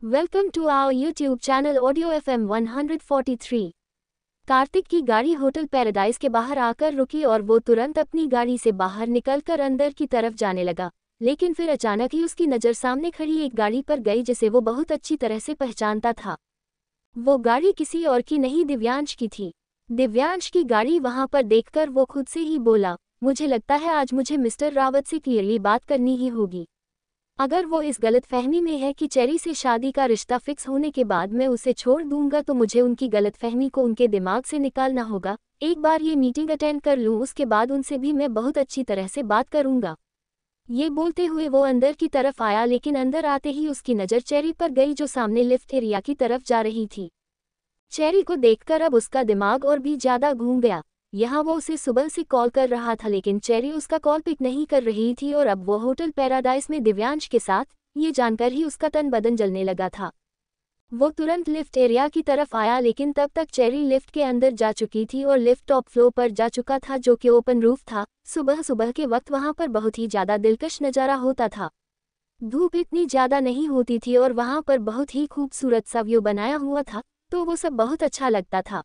Welcome to our YouTube channel Audio FM 143। Kartik की गाड़ी hotel paradise के बाहर आकर रुकी और वो तुरंत अपनी गाड़ी से बाहर निकलकर अंदर की तरफ जाने लगा, लेकिन फिर अचानक ही उसकी नज़र सामने खड़ी एक गाड़ी पर गई जिसे वो बहुत अच्छी तरह से पहचानता था। वो गाड़ी किसी और की नहीं, दिव्यांश की थी। दिव्यांश की गाड़ी वहां पर देखकर वो खुद से ही बोला, मुझे लगता है आज मुझे मिस्टर रावत से क्लियरली बात करनी ही होगी। अगर वो इस गलतफहमी में है कि चेरी से शादी का रिश्ता फिक्स होने के बाद मैं उसे छोड़ दूंगा, तो मुझे उनकी गलतफहमी को उनके दिमाग से निकालना होगा। एक बार ये मीटिंग अटेंड कर लूँ, उसके बाद उनसे भी मैं बहुत अच्छी तरह से बात करूंगा। ये बोलते हुए वो अंदर की तरफ आया, लेकिन अंदर आते ही उसकी नज़र चेरी पर गई जो सामने लिफ्ट एरिया की तरफ जा रही थी। चेरी को देखकर अब उसका दिमाग और भी ज़्यादा घूम गया। यहाँ वो उसे सुबह से कॉल कर रहा था, लेकिन चेरी उसका कॉल पिक नहीं कर रही थी और अब वो होटल पैराडाइज में दिव्यांश के साथ, ये जानकर ही उसका तन बदन जलने लगा था। वो तुरंत लिफ्ट एरिया की तरफ आया, लेकिन तब तक चेरी लिफ्ट के अंदर जा चुकी थी और लिफ्ट टॉप फ्लोर पर जा चुका था जो कि ओपन रूफ था। सुबह सुबह के वक्त वहाँ पर बहुत ही ज़्यादा दिलकश नज़ारा होता था। धूप इतनी ज़्यादा नहीं होती थी और वहाँ पर बहुत ही खूबसूरत सा व्यू बनाया हुआ था, तो वो सब बहुत अच्छा लगता था।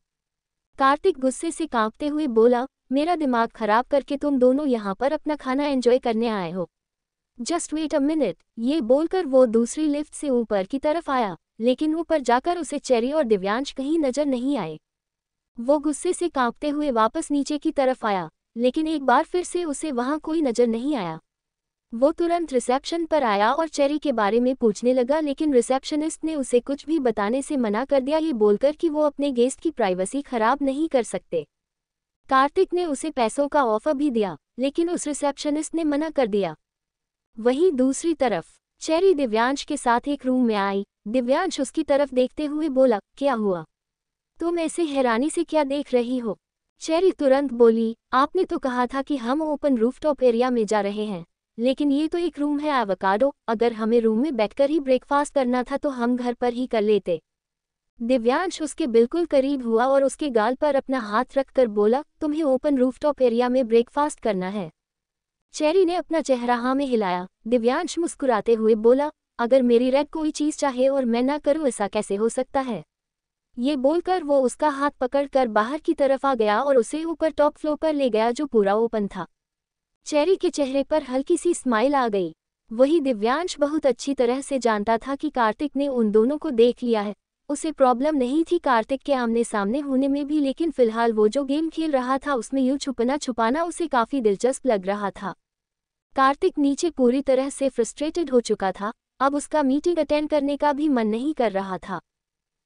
कार्तिक गुस्से से कांपते हुए बोला, मेरा दिमाग खराब करके तुम दोनों यहाँ पर अपना खाना एंजॉय करने आए हो। Just wait a minute. ये बोलकर वो दूसरी लिफ्ट से ऊपर की तरफ आया, लेकिन ऊपर जाकर उसे चेरी और दिव्यांश कहीं नजर नहीं आए। वो गुस्से से कांपते हुए वापस नीचे की तरफ आया, लेकिन एक बार फिर से उसे वहां कोई नजर नहीं आया। वो तुरंत रिसेप्शन पर आया और चेरी के बारे में पूछने लगा, लेकिन रिसेप्शनिस्ट ने उसे कुछ भी बताने से मना कर दिया, ये बोलकर कि वो अपने गेस्ट की प्राइवेसी खराब नहीं कर सकते। कार्तिक ने उसे पैसों का ऑफर भी दिया, लेकिन उस रिसेप्शनिस्ट ने मना कर दिया। वहीं दूसरी तरफ चेरी दिव्यांश के साथ एक रूम में आई। दिव्यांश उसकी तरफ देखते हुए बोला, क्या हुआ? तुम ऐसे हैरानी से क्या देख रही हो? चेरी तुरंत बोली, आपने तो कहा था कि हम ओपन रूफटॉप एरिया में जा रहे हैं, लेकिन ये तो एक रूम है एवोकाडो। अगर हमें रूम में बैठकर ही ब्रेकफास्ट करना था तो हम घर पर ही कर लेते। दिव्यांश उसके बिल्कुल करीब हुआ और उसके गाल पर अपना हाथ रखकर बोला, तुम्हें ओपन रूफटॉप एरिया में ब्रेकफास्ट करना है? चेरी ने अपना चेहरा हाँ में हिलाया। दिव्यांश मुस्कुराते हुए बोला, अगर मेरी रेड कोई चीज़ चाहे और मैं ना करूँ, ऐसा कैसे हो सकता है? ये बोलकर वो उसका हाथ पकड़कर बाहर की तरफ आ गया और उसे ऊपर टॉप फ्लोर पर ले गया जो पूरा ओपन था। चेरी के चेहरे पर हल्की सी स्माइल आ गई। वही दिव्यांश बहुत अच्छी तरह से जानता था कि कार्तिक ने उन दोनों को देख लिया है। उसे प्रॉब्लम नहीं थी कार्तिक के आमने सामने होने में भी, लेकिन फिलहाल वो जो गेम खेल रहा था उसमें यूं छुपना छुपाना उसे काफ़ी दिलचस्प लग रहा था। कार्तिक नीचे पूरी तरह से फ्रस्ट्रेटेड हो चुका था। अब उसका मीटिंग अटेंड करने का भी मन नहीं कर रहा था।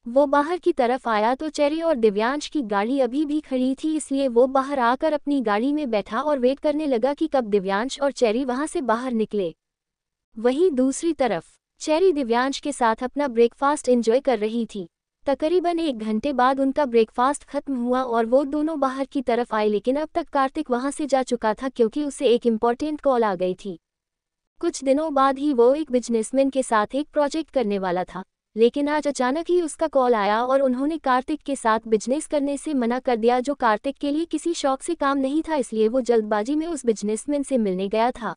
वो बाहर की तरफ आया तो चेरी और दिव्यांश की गाड़ी अभी भी खड़ी थी, इसलिए वो बाहर आकर अपनी गाड़ी में बैठा और वेट करने लगा कि कब दिव्यांश और चेरी वहां से बाहर निकले। वहीं दूसरी तरफ चेरी दिव्यांश के साथ अपना ब्रेकफास्ट एंजॉय कर रही थी। तकरीबन 1 घंटे बाद उनका ब्रेकफास्ट खत्म हुआ और वो दोनों बाहर की तरफ आए, लेकिन अब तक कार्तिक वहां से जा चुका था क्योंकि उसे एक इम्पॉर्टेंट कॉल आ गई थी। कुछ दिनों बाद ही वो एक बिजनेसमैन के साथ एक प्रोजेक्ट करने वाला था, लेकिन आज अचानक ही उसका कॉल आया और उन्होंने कार्तिक के साथ बिजनेस करने से मना कर दिया, जो कार्तिक के लिए किसी शौक से काम नहीं था, इसलिए वो जल्दबाजी में उस बिजनेसमैन से मिलने गया था।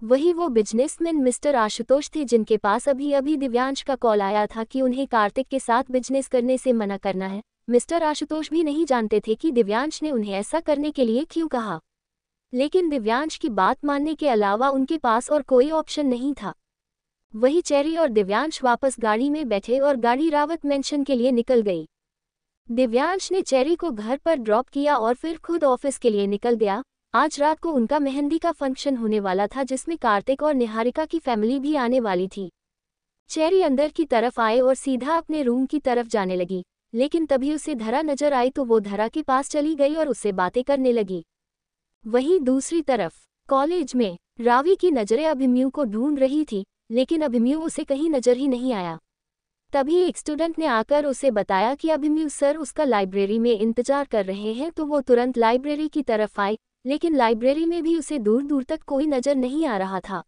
वही वो बिजनेसमैन मिस्टर आशुतोष थे, जिनके पास अभी अभी दिव्यांश का कॉल आया था कि उन्हें कार्तिक के साथ बिजनेस करने से मना करना है। मिस्टर आशुतोष भी नहीं जानते थे कि दिव्यांश ने उन्हें ऐसा करने के लिए क्यों कहा, लेकिन दिव्यांश की बात मानने के अलावा उनके पास और कोई ऑप्शन नहीं था। वही चेरी और दिव्यांश वापस गाड़ी में बैठे और गाड़ी रावत मेंशन के लिए निकल गई। दिव्यांश ने चेरी को घर पर ड्रॉप किया और फिर खुद ऑफिस के लिए निकल गया। आज रात को उनका मेहंदी का फंक्शन होने वाला था, जिसमें कार्तिक और निहारिका की फैमिली भी आने वाली थी। चेरी अंदर की तरफ आए और सीधा अपने रूम की तरफ जाने लगी, लेकिन तभी उसे धरा नजर आई तो वो धरा के पास चली गई और उससे बातें करने लगी। वहीं दूसरी तरफ कॉलेज में रावी की नजरें अभिमन्यु को ढूंढ रही थी, लेकिन अभिमन्यु उसे कहीं नजर ही नहीं आया। तभी एक स्टूडेंट ने आकर उसे बताया कि अभिमन्यु सर उसका लाइब्रेरी में इंतजार कर रहे हैं, तो वो तुरंत लाइब्रेरी की तरफ आई, लेकिन लाइब्रेरी में भी उसे दूर दूर तक कोई नजर नहीं आ रहा था।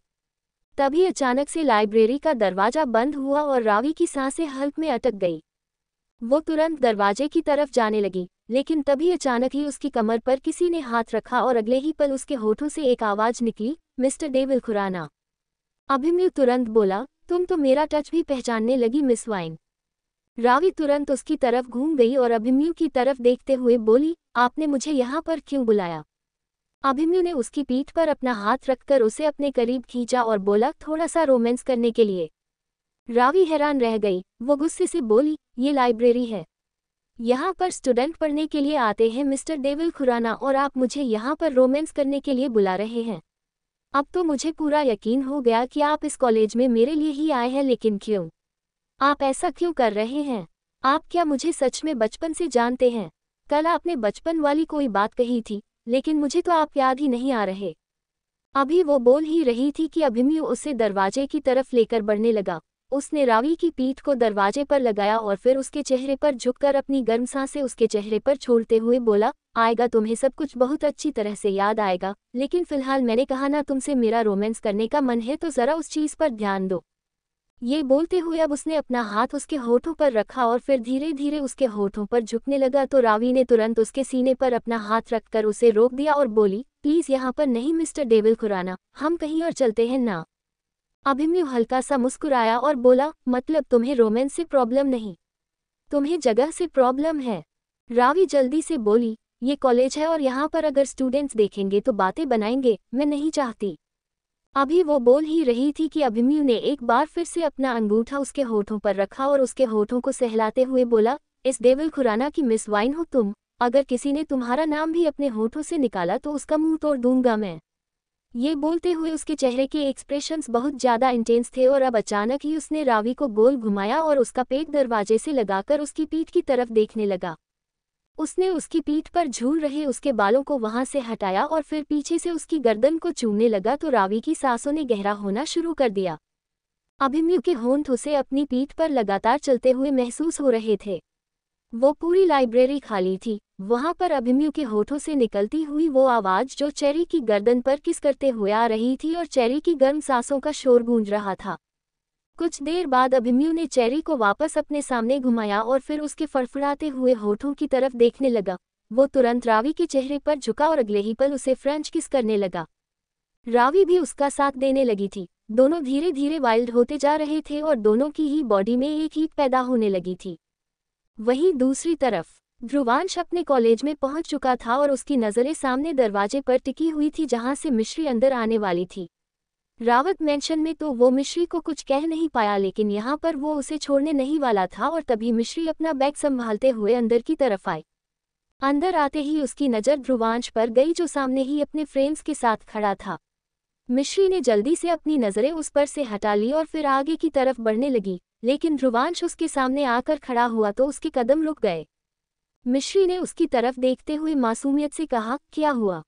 तभी अचानक से लाइब्रेरी का दरवाजा बंद हुआ और रावी की सांसें हल्क में अटक गई। वो तुरंत दरवाजे की तरफ जाने लगी, लेकिन तभी अचानक ही उसकी कमर पर किसी ने हाथ रखा और अगले ही पल उसके होठों से एक आवाज निकली, मिस्टर डेविल खुराना। अभिमन्यु तुरंत बोला, तुम तो मेरा टच भी पहचानने लगी मिस वाइन। रावी तुरंत उसकी तरफ घूम गई और अभिमन्यु की तरफ देखते हुए बोली, आपने मुझे यहाँ पर क्यों बुलाया? अभिमन्यु ने उसकी पीठ पर अपना हाथ रखकर उसे अपने करीब खींचा और बोला, थोड़ा सा रोमांस करने के लिए। रावी हैरान रह गई। वो गुस्से से बोली, ये लाइब्रेरी है, यहाँ पर स्टूडेंट पढ़ने के लिए आते हैं मिस्टर डेविल खुराना, और आप मुझे यहाँ पर रोमांस करने के लिए बुला रहे हैं। अब तो मुझे पूरा यकीन हो गया कि आप इस कॉलेज में मेरे लिए ही आए हैं, लेकिन क्यों? आप ऐसा क्यों कर रहे हैं? आप क्या मुझे सच में बचपन से जानते हैं? कल आपने बचपन वाली कोई बात कही थी, लेकिन मुझे तो आप याद ही नहीं आ रहे। अभी वो बोल ही रही थी कि अभिमन्यु उसे दरवाजे की तरफ लेकर बढ़ने लगा। उसने रावी की पीठ को दरवाजे पर लगाया और फिर उसके चेहरे पर झुककर अपनी गर्म सांसें उसके चेहरे पर छोड़ते हुए बोला, आएगा, तुम्हें सब कुछ बहुत अच्छी तरह से याद आएगा, लेकिन फिलहाल मैंने कहा ना, तुमसे मेरा रोमांस करने का मन है तो जरा उस चीज पर ध्यान दो। ये बोलते हुए अब उसने अपना हाथ उसके होठों पर रखा और फिर धीरे धीरे उसके होठों पर झुकने लगा, तो रावी ने तुरंत उसके सीने पर अपना हाथ रखकर उसे रोक दिया और बोली, प्लीज यहाँ पर नहीं मिस्टर डेविल खुराना, हम कहीं और चलते हैं ना। अभिमन्यु हल्का सा मुस्कुराया और बोला, मतलब तुम्हें रोमांस से प्रॉब्लम नहीं, तुम्हें जगह से प्रॉब्लम है। रावी जल्दी से बोली, ये कॉलेज है और यहाँ पर अगर स्टूडेंट्स देखेंगे तो बातें बनाएंगे, मैं नहीं चाहती। अभी वो बोल ही रही थी कि अभिमन्यु ने एक बार फिर से अपना अंगूठा उसके होठों पर रखा और उसके होठों को सहलाते हुए बोला, इस डेविल खुराना की मिस वाइन हो तुम, अगर किसी ने तुम्हारा नाम भी अपने होठों से निकाला तो उसका मुंह तोड़ दूंगा मैं। ये बोलते हुए उसके चेहरे के एक्सप्रेशंस बहुत ज्यादा इंटेंस थे और अब अचानक ही उसने रावी को गोल घुमाया और उसका पेट दरवाजे से लगाकर उसकी पीठ की तरफ देखने लगा। उसने उसकी पीठ पर झूल रहे उसके बालों को वहां से हटाया और फिर पीछे से उसकी गर्दन को चूमने लगा, तो रावी की सांसों ने गहरा होना शुरू कर दिया। अभिमन्यु के होंठ उसे अपनी पीठ पर लगातार चलते हुए महसूस हो रहे थे। वो पूरी लाइब्रेरी खाली थी। वहां पर अभिमन्यु के होठों से निकलती हुई वो आवाज जो चेरी की गर्दन पर किस करते हुए आ रही थी और चेरी की गर्म सांसों का शोर गूंज रहा था। कुछ देर बाद अभिमन्यु ने चेरी को वापस अपने सामने घुमाया और फिर उसके फड़फड़ाते हुए होठों की तरफ देखने लगा। वो तुरंत रावी के चेहरे पर झुका और अगले ही पल उसे फ्रेंच किस करने लगा। रावी भी उसका साथ देने लगी थी। दोनों धीरे धीरे वाइल्ड होते जा रहे थे और दोनों की ही बॉडी में एक हीट पैदा होने लगी थी। वहीं दूसरी तरफ ध्रुवांश अपने कॉलेज में पहुंच चुका था और उसकी नजरें सामने दरवाजे पर टिकी हुई थी जहां से मिश्री अंदर आने वाली थी। रावत मैंशन में तो वो मिश्री को कुछ कह नहीं पाया, लेकिन यहाँ पर वो उसे छोड़ने नहीं वाला था और तभी मिश्री अपना बैग संभालते हुए अंदर की तरफ आई। अंदर आते ही उसकी नज़र ध्रुवांश पर गई जो सामने ही अपने फ्रेंड्स के साथ खड़ा था। मिश्री ने जल्दी से अपनी नज़रें उस पर से हटा ली और फिर आगे की तरफ बढ़ने लगी, लेकिन ध्रुवांश उसके सामने आकर खड़ा हुआ तो उसके कदम रुक गए। मिश्री ने उसकी तरफ देखते हुए मासूमियत से कहा, क्या हुआ?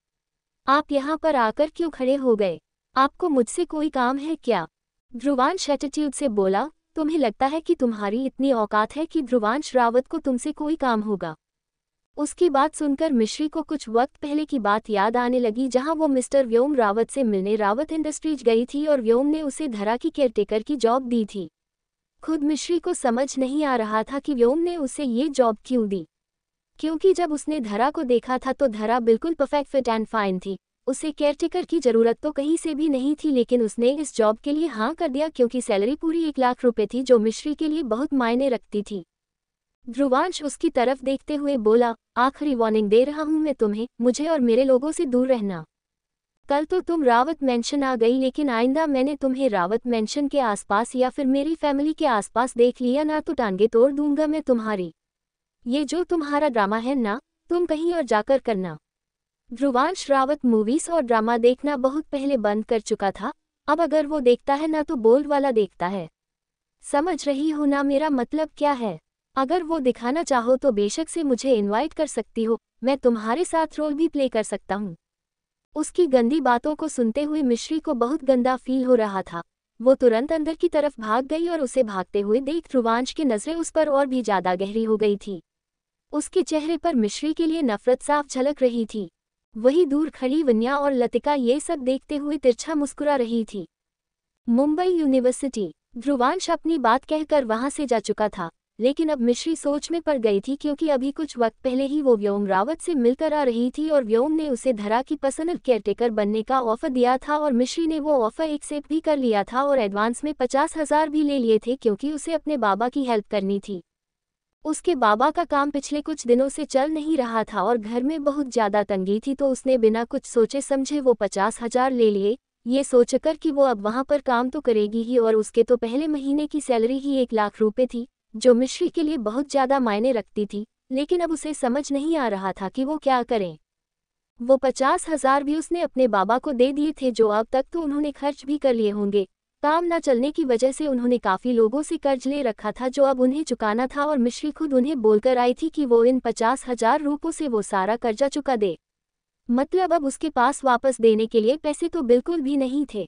आप यहाँ पर आकर क्यों खड़े हो गए? आपको मुझसे कोई काम है क्या? ध्रुवांश एटीट्यूड से बोला, तुम्हें लगता है कि तुम्हारी इतनी औकात है कि ध्रुवांश रावत को तुमसे कोई काम होगा? उसकी बात सुनकर मिश्री को कुछ वक्त पहले की बात याद आने लगी जहां वो मिस्टर व्योम रावत से मिलने रावत इंडस्ट्रीज गई थी और व्योम ने उसे धरा की केयरटेकर की जॉब दी थी। खुद मिश्री को समझ नहीं आ रहा था कि व्योम ने उसे ये जॉब क्यों दी, क्योंकि जब उसने धरा को देखा था तो धरा बिल्कुल परफेक्ट फिट एंड फाइन थी। उसे केयरटेकर की जरूरत तो कहीं से भी नहीं थी, लेकिन उसने इस जॉब के लिए हाँ कर दिया क्योंकि सैलरी पूरी 1 लाख रुपए थी जो मिश्री के लिए बहुत मायने रखती थी। ध्रुवांश उसकी तरफ देखते हुए बोला, आखिरी वार्निंग दे रहा हूं मैं तुम्हें, मुझे और मेरे लोगों से दूर रहना। कल तो तुम रावत मेंशन आ गई, लेकिन आइंदा मैंने तुम्हें रावत मेंशन के आसपास या फिर मेरी फैमिली के आसपास देख लिया ना तो टांगे तोड़ दूंगा मैं तुम्हारी। ये जो तुम्हारा ड्रामा है ना, तुम कहीं और जाकर करना। ध्रुवांश रावत मूवीज और ड्रामा देखना बहुत पहले बंद कर चुका था। अब अगर वो देखता है ना तो बोल्ड वाला देखता है। समझ रही हो ना मेरा मतलब क्या है? अगर वो दिखाना चाहो तो बेशक से मुझे इनवाइट कर सकती हो, मैं तुम्हारे साथ रोल भी प्ले कर सकता हूँ। उसकी गंदी बातों को सुनते हुए मिश्री को बहुत गंदा फील हो रहा था। वो तुरंत अंदर की तरफ भाग गई और उसे भागते हुए देख ध्रुवांश की नजरें उस पर और भी ज्यादा गहरी हो गई थी। उसके चेहरे पर मिश्री के लिए नफरत साफ झलक रही थी। वही दूर खड़ी वन्या और लतिका ये सब देखते हुए तिरछा मुस्कुरा रही थी। मुंबई यूनिवर्सिटी। ध्रुवांश अपनी बात कहकर वहां से जा चुका था, लेकिन अब मिश्री सोच में पड़ गई थी क्योंकि अभी कुछ वक्त पहले ही वो व्योम रावत से मिलकर आ रही थी और व्योम ने उसे धरा की पर्सनल केयरटेकर बनने का ऑफर दिया था और मिश्री ने वो ऑफर एक्सेप्ट भी कर लिया था और एडवांस में 50,000 भी ले लिए थे क्योंकि उसे अपने बाबा की हेल्प करनी थी। उसके बाबा का काम पिछले कुछ दिनों से चल नहीं रहा था और घर में बहुत ज्यादा तंगी थी, तो उसने बिना कुछ सोचे समझे वो 50,000 ले लिए, ये सोचकर कि वो अब वहां पर काम तो करेगी ही और उसके तो पहले महीने की सैलरी ही 1 लाख रुपए थी, जो मिश्री के लिए बहुत ज्यादा मायने रखती थी। लेकिन अब उसे समझ नहीं आ रहा था कि वो क्या करे। वो 50,000 भी उसने अपने बाबा को दे दिए थे, जो अब तक तो उन्होंने खर्च भी कर लिए होंगे। काम न चलने की वजह से उन्होंने काफी लोगों से कर्ज ले रखा था जो अब उन्हें चुकाना था और मिश्री खुद उन्हें बोलकर आई थी कि वो इन 50,000 रुपयों से वो सारा कर्जा चुका दे। मतलब अब उसके पास वापस देने के लिए पैसे तो बिल्कुल भी नहीं थे।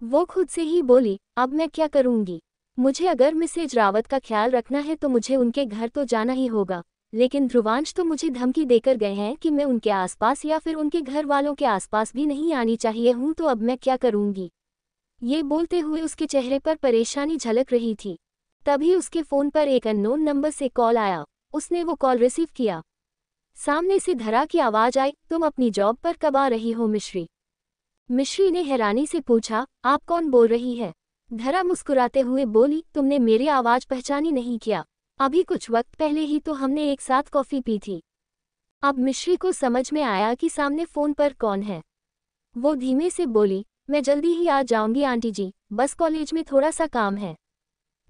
वो खुद से ही बोली, अब मैं क्या करूंगी? मुझे अगर मिसेज रावत का ख्याल रखना है तो मुझे उनके घर तो जाना ही होगा, लेकिन ध्रुवांश तो मुझे धमकी देकर गए हैं कि मैं उनके आसपास या फिर उनके घर वालों के आसपास भी नहीं आनी चाहिए हूं, तो अब मैं क्या करूंगी? ये बोलते हुए उसके चेहरे पर परेशानी झलक रही थी। तभी उसके फोन पर एक अननोन नंबर से कॉल आया। उसने वो कॉल रिसीव किया। सामने से धरा की आवाज आई, तुम अपनी जॉब पर कब आ रही हो मिश्री? मिश्री ने हैरानी से पूछा, आप कौन बोल रही है? धरा मुस्कुराते हुए बोली, तुमने मेरी आवाज पहचानी नहीं क्या? अभी कुछ वक्त पहले ही तो हमने एक साथ कॉफी पी थी। अब मिश्री को समझ में आया कि सामने फोन पर कौन है। वो धीमे से बोली, मैं जल्दी ही आ जाऊंगी आंटी जी, बस कॉलेज में थोड़ा सा काम है।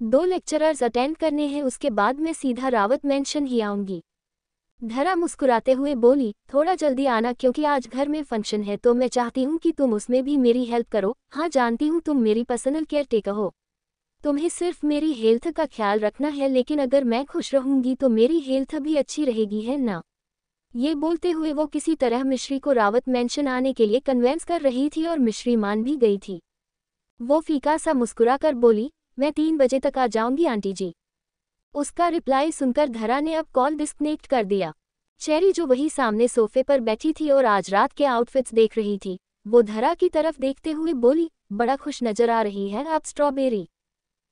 2 लेक्चरर्स अटेंड करने हैं, उसके बाद मैं सीधा रावत मेंशन ही आऊंगी। धरा मुस्कुराते हुए बोली, थोड़ा जल्दी आना क्योंकि आज घर में फंक्शन है, तो मैं चाहती हूँ कि तुम उसमें भी मेरी हेल्प करो। हाँ, जानती हूँ तुम मेरी पर्सनल केयर टेकर हो, तुम्हें सिर्फ मेरी हेल्थ का ख्याल रखना है, लेकिन अगर मैं खुश रहूंगी तो मेरी हेल्थ भी अच्छी रहेगी, है ना? ये बोलते हुए वो किसी तरह मिश्री को रावत मेंशन आने के लिए कन्वेंस कर रही थी और मिश्री मान भी गई थी। वो फीका सा मुस्कुरा कर बोली, मैं 3 बजे तक आ जाऊंगी आंटी जी। उसका रिप्लाई सुनकर धरा ने अब कॉल डिस्कनेक्ट कर दिया। चेरी जो वही सामने सोफे पर बैठी थी और आज रात के आउटफिट्स देख रही थी, वो धरा की तरफ देखते हुए बोली, बड़ा खुश नजर आ रही है आप स्ट्रॉबेरी।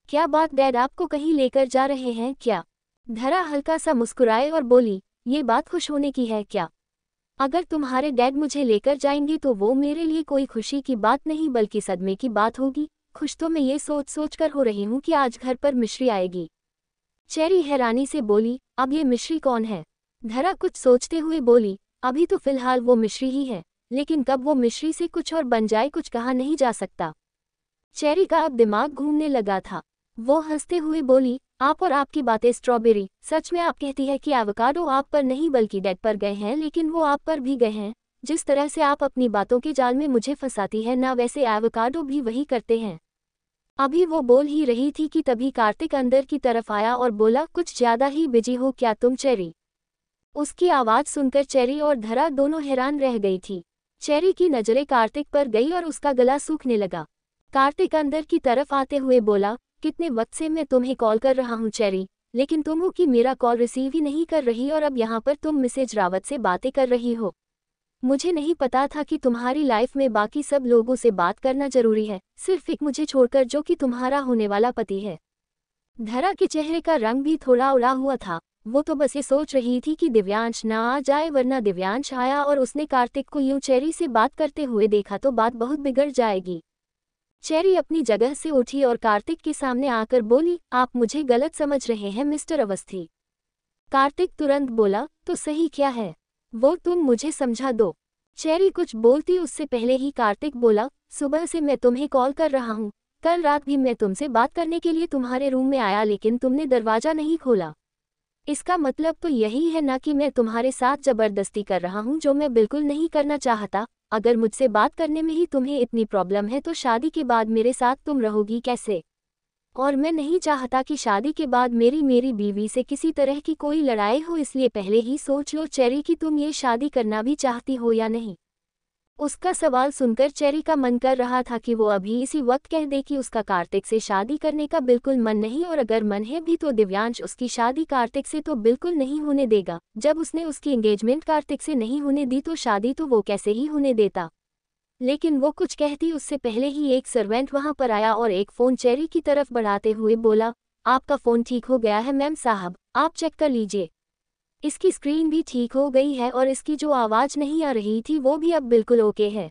क्या बात, डैड आपको कहीं लेकर जा रहे हैं क्या? धरा हल्का सा मुस्कुराए और बोली, ये बात खुश होने की है क्या? अगर तुम्हारे डैड मुझे लेकर जाएंगे तो वो मेरे लिए कोई खुशी की बात नहीं बल्कि सदमे की बात होगी। खुश तो मैं ये सोच कर हो रही हूँ कि आज घर पर मिश्री आएगी। चेरी हैरानी से बोली, अब ये मिश्री कौन है? धरा कुछ सोचते हुए बोली, अभी तो फिलहाल वो मिश्री ही है, लेकिन कब वो मिश्री से कुछ और बन जाए कुछ कहा नहीं जा सकता। चेरी का अब दिमाग घूमने लगा था। वो हंसते हुए बोली, आप और आपकी बातें स्ट्रॉबेरी, सच में आप कहती है कि एवोकाडो आप पर नहीं बल्कि डैड पर गए हैं, लेकिन वो आप पर भी गए हैं। जिस तरह से आप अपनी बातों के जाल में मुझे फंसाती है ना, वैसे एवोकाडो भी वही करते हैं। अभी वो बोल ही रही थी कि तभी कार्तिक अंदर की तरफ आया और बोला, कुछ ज्यादा ही बिजी हो क्या तुम चेरी? उसकी आवाज सुनकर चेरी और धरा दोनों हैरान रह गई थी। चेरी की नजरें कार्तिक पर गई और उसका गला सूखने लगा। कार्तिक अंदर की तरफ आते हुए बोला, कितने वक्त से मैं तुम्हें कॉल कर रहा हूँ चेरी, लेकिन तुम हो कि मेरा कॉल रिसीव ही नहीं कर रही और अब यहाँ पर तुम मिसेज रावत से बातें कर रही हो। मुझे नहीं पता था कि तुम्हारी लाइफ में बाकी सब लोगों से बात करना जरूरी है, सिर्फ एक मुझे छोड़कर जो कि तुम्हारा होने वाला पति है। धरा के चेहरे का रंग भी थोड़ा उड़ा हुआ था। वो तो बस ये सोच रही थी कि दिव्यांश ना आ जाए, वरना दिव्यांश आया और उसने कार्तिक को यूं चेरी से बात करते हुए देखा तो बात बहुत बिगड़ जाएगी। चेरी अपनी जगह से उठी और कार्तिक के सामने आकर बोली, आप मुझे गलत समझ रहे हैं मिस्टर अवस्थी। कार्तिक तुरंत बोला, तो सही क्या है वो तुम मुझे समझा दो। चेरी कुछ बोलती उससे पहले ही कार्तिक बोला, सुबह से मैं तुम्हें कॉल कर रहा हूँ, कल रात भी मैं तुमसे बात करने के लिए तुम्हारे रूम में आया लेकिन तुमने दरवाजा नहीं खोला। इसका मतलब तो यही है ना कि मैं तुम्हारे साथ जबरदस्ती कर रहा हूँ, जो मैं बिल्कुल नहीं करना चाहता। अगर मुझसे बात करने में ही तुम्हें इतनी प्रॉब्लम है तो शादी के बाद मेरे साथ तुम रहोगी कैसे? और मैं नहीं चाहता कि शादी के बाद मेरी बीवी से किसी तरह की कोई लड़ाई हो, इसलिए पहले ही सोच लो चेरी कि तुम ये शादी करना भी चाहती हो या नहीं। उसका सवाल सुनकर चेरी का मन कर रहा था कि वो अभी इसी वक्त कह दे कि उसका कार्तिक से शादी करने का बिल्कुल मन नहीं, और अगर मन है भी तो दिव्यांश उसकी शादी कार्तिक से तो बिल्कुल नहीं होने देगा। जब उसने उसकी एंगेजमेंट कार्तिक से नहीं होने दी तो शादी तो वो कैसे ही होने देता। लेकिन वो कुछ कहती उससे पहले ही एक सर्वेंट वहां पर आया और एक फोन चेरी की तरफ बढ़ाते हुए बोला, आपका फ़ोन ठीक हो गया है मैम साहब, आप चेक कर लीजिए। इसकी स्क्रीन भी ठीक हो गई है और इसकी जो आवाज़ नहीं आ रही थी वो भी अब बिल्कुल ओके है।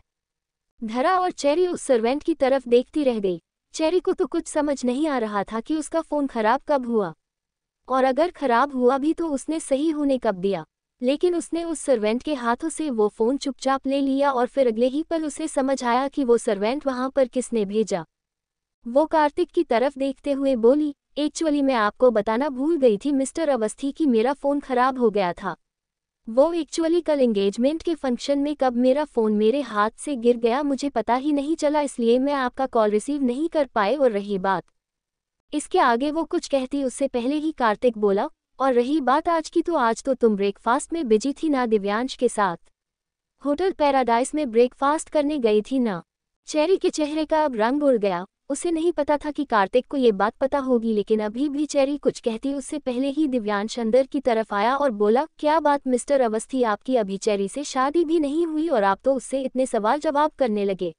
धरा और चेरी उस सर्वेंट की तरफ देखती रह गई। चेरी को तो कुछ समझ नहीं आ रहा था कि उसका फ़ोन खराब कब हुआ, और अगर खराब हुआ भी तो उसने सही होने कब दिया। लेकिन उसने उस सर्वेंट के हाथों से वो फ़ोन चुपचाप ले लिया और फिर अगले ही पल उसे समझ आया कि वो सर्वेंट वहाँ पर किसने भेजा। वो कार्तिक की तरफ देखते हुए बोली, एक्चुअली मैं आपको बताना भूल गई थी मिस्टर अवस्थी कि मेरा फ़ोन खराब हो गया था। वो एक्चुअली कल एंगेजमेंट के फंक्शन में कब मेरा फ़ोन मेरे हाथ से गिर गया मुझे पता ही नहीं चला, इसलिए मैं आपका कॉल रिसीव नहीं कर पाए। और रही बात, इसके आगे वो कुछ कहती उससे पहले ही कार्तिक बोला, और रही बात आज की, तो आज तो तुम ब्रेकफास्ट में बिजी थी ना दिव्यांश के साथ, होटल पैराडाइस में ब्रेकफास्ट करने गई थी ना। चेरी के चेहरे का अब रंग उड़ गया। उसे नहीं पता था कि कार्तिक को ये बात पता होगी, लेकिन अभी भी चेरी कुछ कहती उससे पहले ही दिव्यांश अंदर की तरफ आया और बोला, क्या बात मिस्टर अवस्थी, आपकी अभी चेरी से शादी भी नहीं हुई और आप तो उससे इतने सवाल जवाब करने लगे,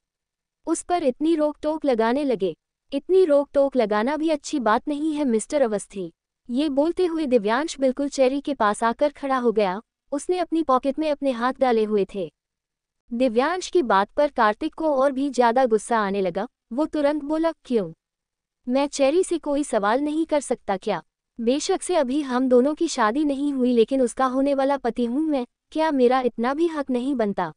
उस पर इतनी रोक टोक लगाने लगे। इतनी रोक टोक लगाना भी अच्छी बात नहीं है मिस्टर अवस्थी। ये बोलते हुए दिव्यांश बिल्कुल चेरी के पास आकर खड़ा हो गया। उसने अपनी पॉकेट में अपने हाथ डाले हुए थे। दिव्यांश की बात पर कार्तिक को और भी ज्यादा गुस्सा आने लगा। वो तुरंत बोला, क्यों? मैं चेरी से कोई सवाल नहीं कर सकता क्या? बेशक से अभी हम दोनों की शादी नहीं हुई, लेकिन उसका होने वाला पति हूं मैं, क्या मेरा इतना भी हक नहीं बनता?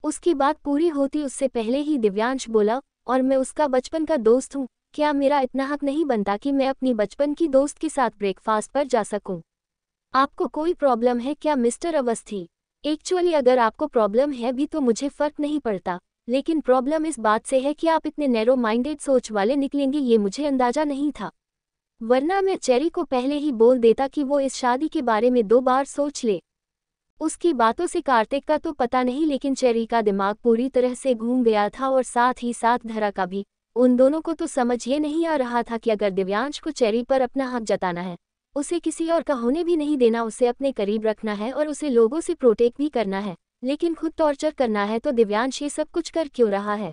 उसकी बात पूरी होती उससे पहले ही दिव्यांश बोला, और मैं उसका बचपन का दोस्त हूँ, क्या मेरा इतना हक नहीं बनता कि मैं अपनी बचपन की दोस्त के साथ ब्रेकफास्ट पर जा सकूं? आपको कोई प्रॉब्लम है क्या मिस्टर अवस्थी? एक्चुअली अगर आपको प्रॉब्लम है भी तो मुझे फर्क नहीं पड़ता, लेकिन प्रॉब्लम इस बात से है कि आप इतने नैरो माइंडेड सोच वाले निकलेंगे ये मुझे अंदाजा नहीं था। वरना मैं चेरी को पहले ही बोल देता कि वो इस शादी के बारे में 2 बार सोच ले। उसकी बातों से कार्तिक का तो पता नहीं, लेकिन चेरी का दिमाग पूरी तरह से घूम गया था और साथ ही साथ धरा का भी। उन दोनों को तो समझ ये नहीं आ रहा था कि अगर दिव्यांश को चेरी पर अपना हक जताना है, उसे किसी और का होने भी नहीं देना, उसे अपने करीब रखना है और उसे लोगों से प्रोटेक्ट भी करना है, लेकिन खुद टॉर्चर करना है, तो दिव्यांश ये सब कुछ कर क्यों रहा है?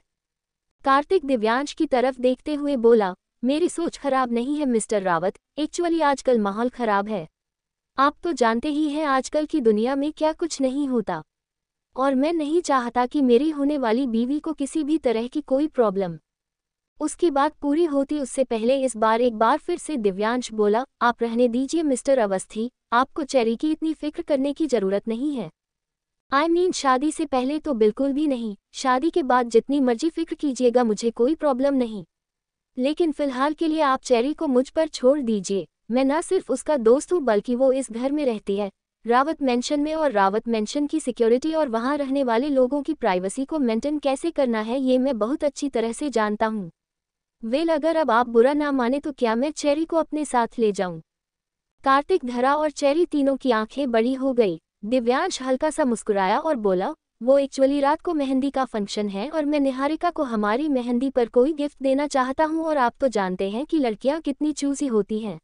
कार्तिक दिव्यांश की तरफ देखते हुए बोला, मेरी सोच खराब नहीं है मिस्टर रावत, एक्चुअली आजकल माहौल खराब है। आप तो जानते ही हैं आजकल की दुनिया में क्या कुछ नहीं होता, और मैं नहीं चाहता कि मेरी होने वाली बीवी को किसी भी तरह की कोई प्रॉब्लम। उसकी बात पूरी होती उससे पहले इस बार एक बार फिर से दिव्यांश बोला, आप रहने दीजिए मिस्टर अवस्थी, आपको चेरी की इतनी फिक्र करने की जरूरत नहीं है। आई मीन शादी से पहले तो बिल्कुल भी नहीं, शादी के बाद जितनी मर्जी फिक्र कीजिएगा, मुझे कोई प्रॉब्लम नहीं, लेकिन फिलहाल के लिए आप चेरी को मुझ पर छोड़ दीजिए। मैं ना सिर्फ उसका दोस्त हूँ बल्कि वो इस घर में रहती है, रावत मेंशन में, और रावत मेंशन की सिक्योरिटी और वहाँ रहने वाले लोगों की प्राइवेसी को मेंटेन कैसे करना है ये मैं बहुत अच्छी तरह से जानता हूँ। वेल, अगर अब आप बुरा ना माने तो क्या मैं चेरी को अपने साथ ले जाऊं? कार्तिक, धरा और चेरी तीनों की आंखें बड़ी हो गई। दिव्यांश हल्का सा मुस्कुराया और बोला, वो एक्चुअली रात को मेहंदी का फंक्शन है और मैं निहारिका को हमारी मेहंदी पर कोई गिफ्ट देना चाहता हूँ, और आप तो जानते हैं कि लड़कियाँ कितनी चूजी होती हैं।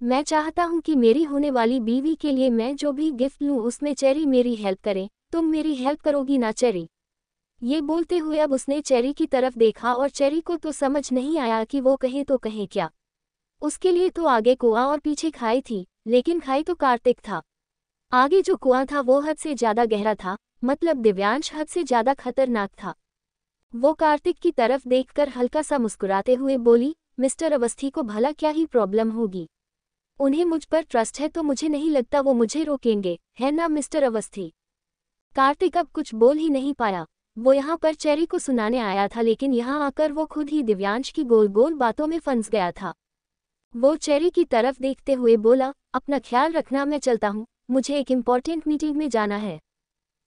मैं चाहता हूँ कि मेरी होने वाली बीवी के लिए मैं जो भी गिफ्ट लूँ उसमें चेरी मेरी हेल्प करे। तुम मेरी हेल्प करोगी ना चेरी? ये बोलते हुए अब उसने चेरी की तरफ देखा और चेरी को तो समझ नहीं आया कि वो कहे तो कहे क्या। उसके लिए तो आगे कुआं और पीछे खाई थी, लेकिन खाई तो कार्तिक था। आगे जो कुआं था वो हद से ज्यादा गहरा था, मतलब दिव्यांश हद से ज्यादा खतरनाक था। वो कार्तिक की तरफ देखकर हल्का सा मुस्कुराते हुए बोली, मिस्टर अवस्थी को भला क्या ही प्रॉब्लम होगी? उन्हें मुझ पर ट्रस्ट है तो मुझे नहीं लगता वो मुझे रोकेंगे, है ना मिस्टर अवस्थी? कार्तिक अब कुछ बोल ही नहीं पाया। वो यहाँ पर चेरी को सुनाने आया था, लेकिन यहाँ आकर वो खुद ही दिव्यांश की गोल गोल बातों में फंस गया था। वो चेरी की तरफ देखते हुए बोला, अपना ख्याल रखना, मैं चलता हूँ, मुझे एक इम्पॉर्टेंट मीटिंग में जाना है।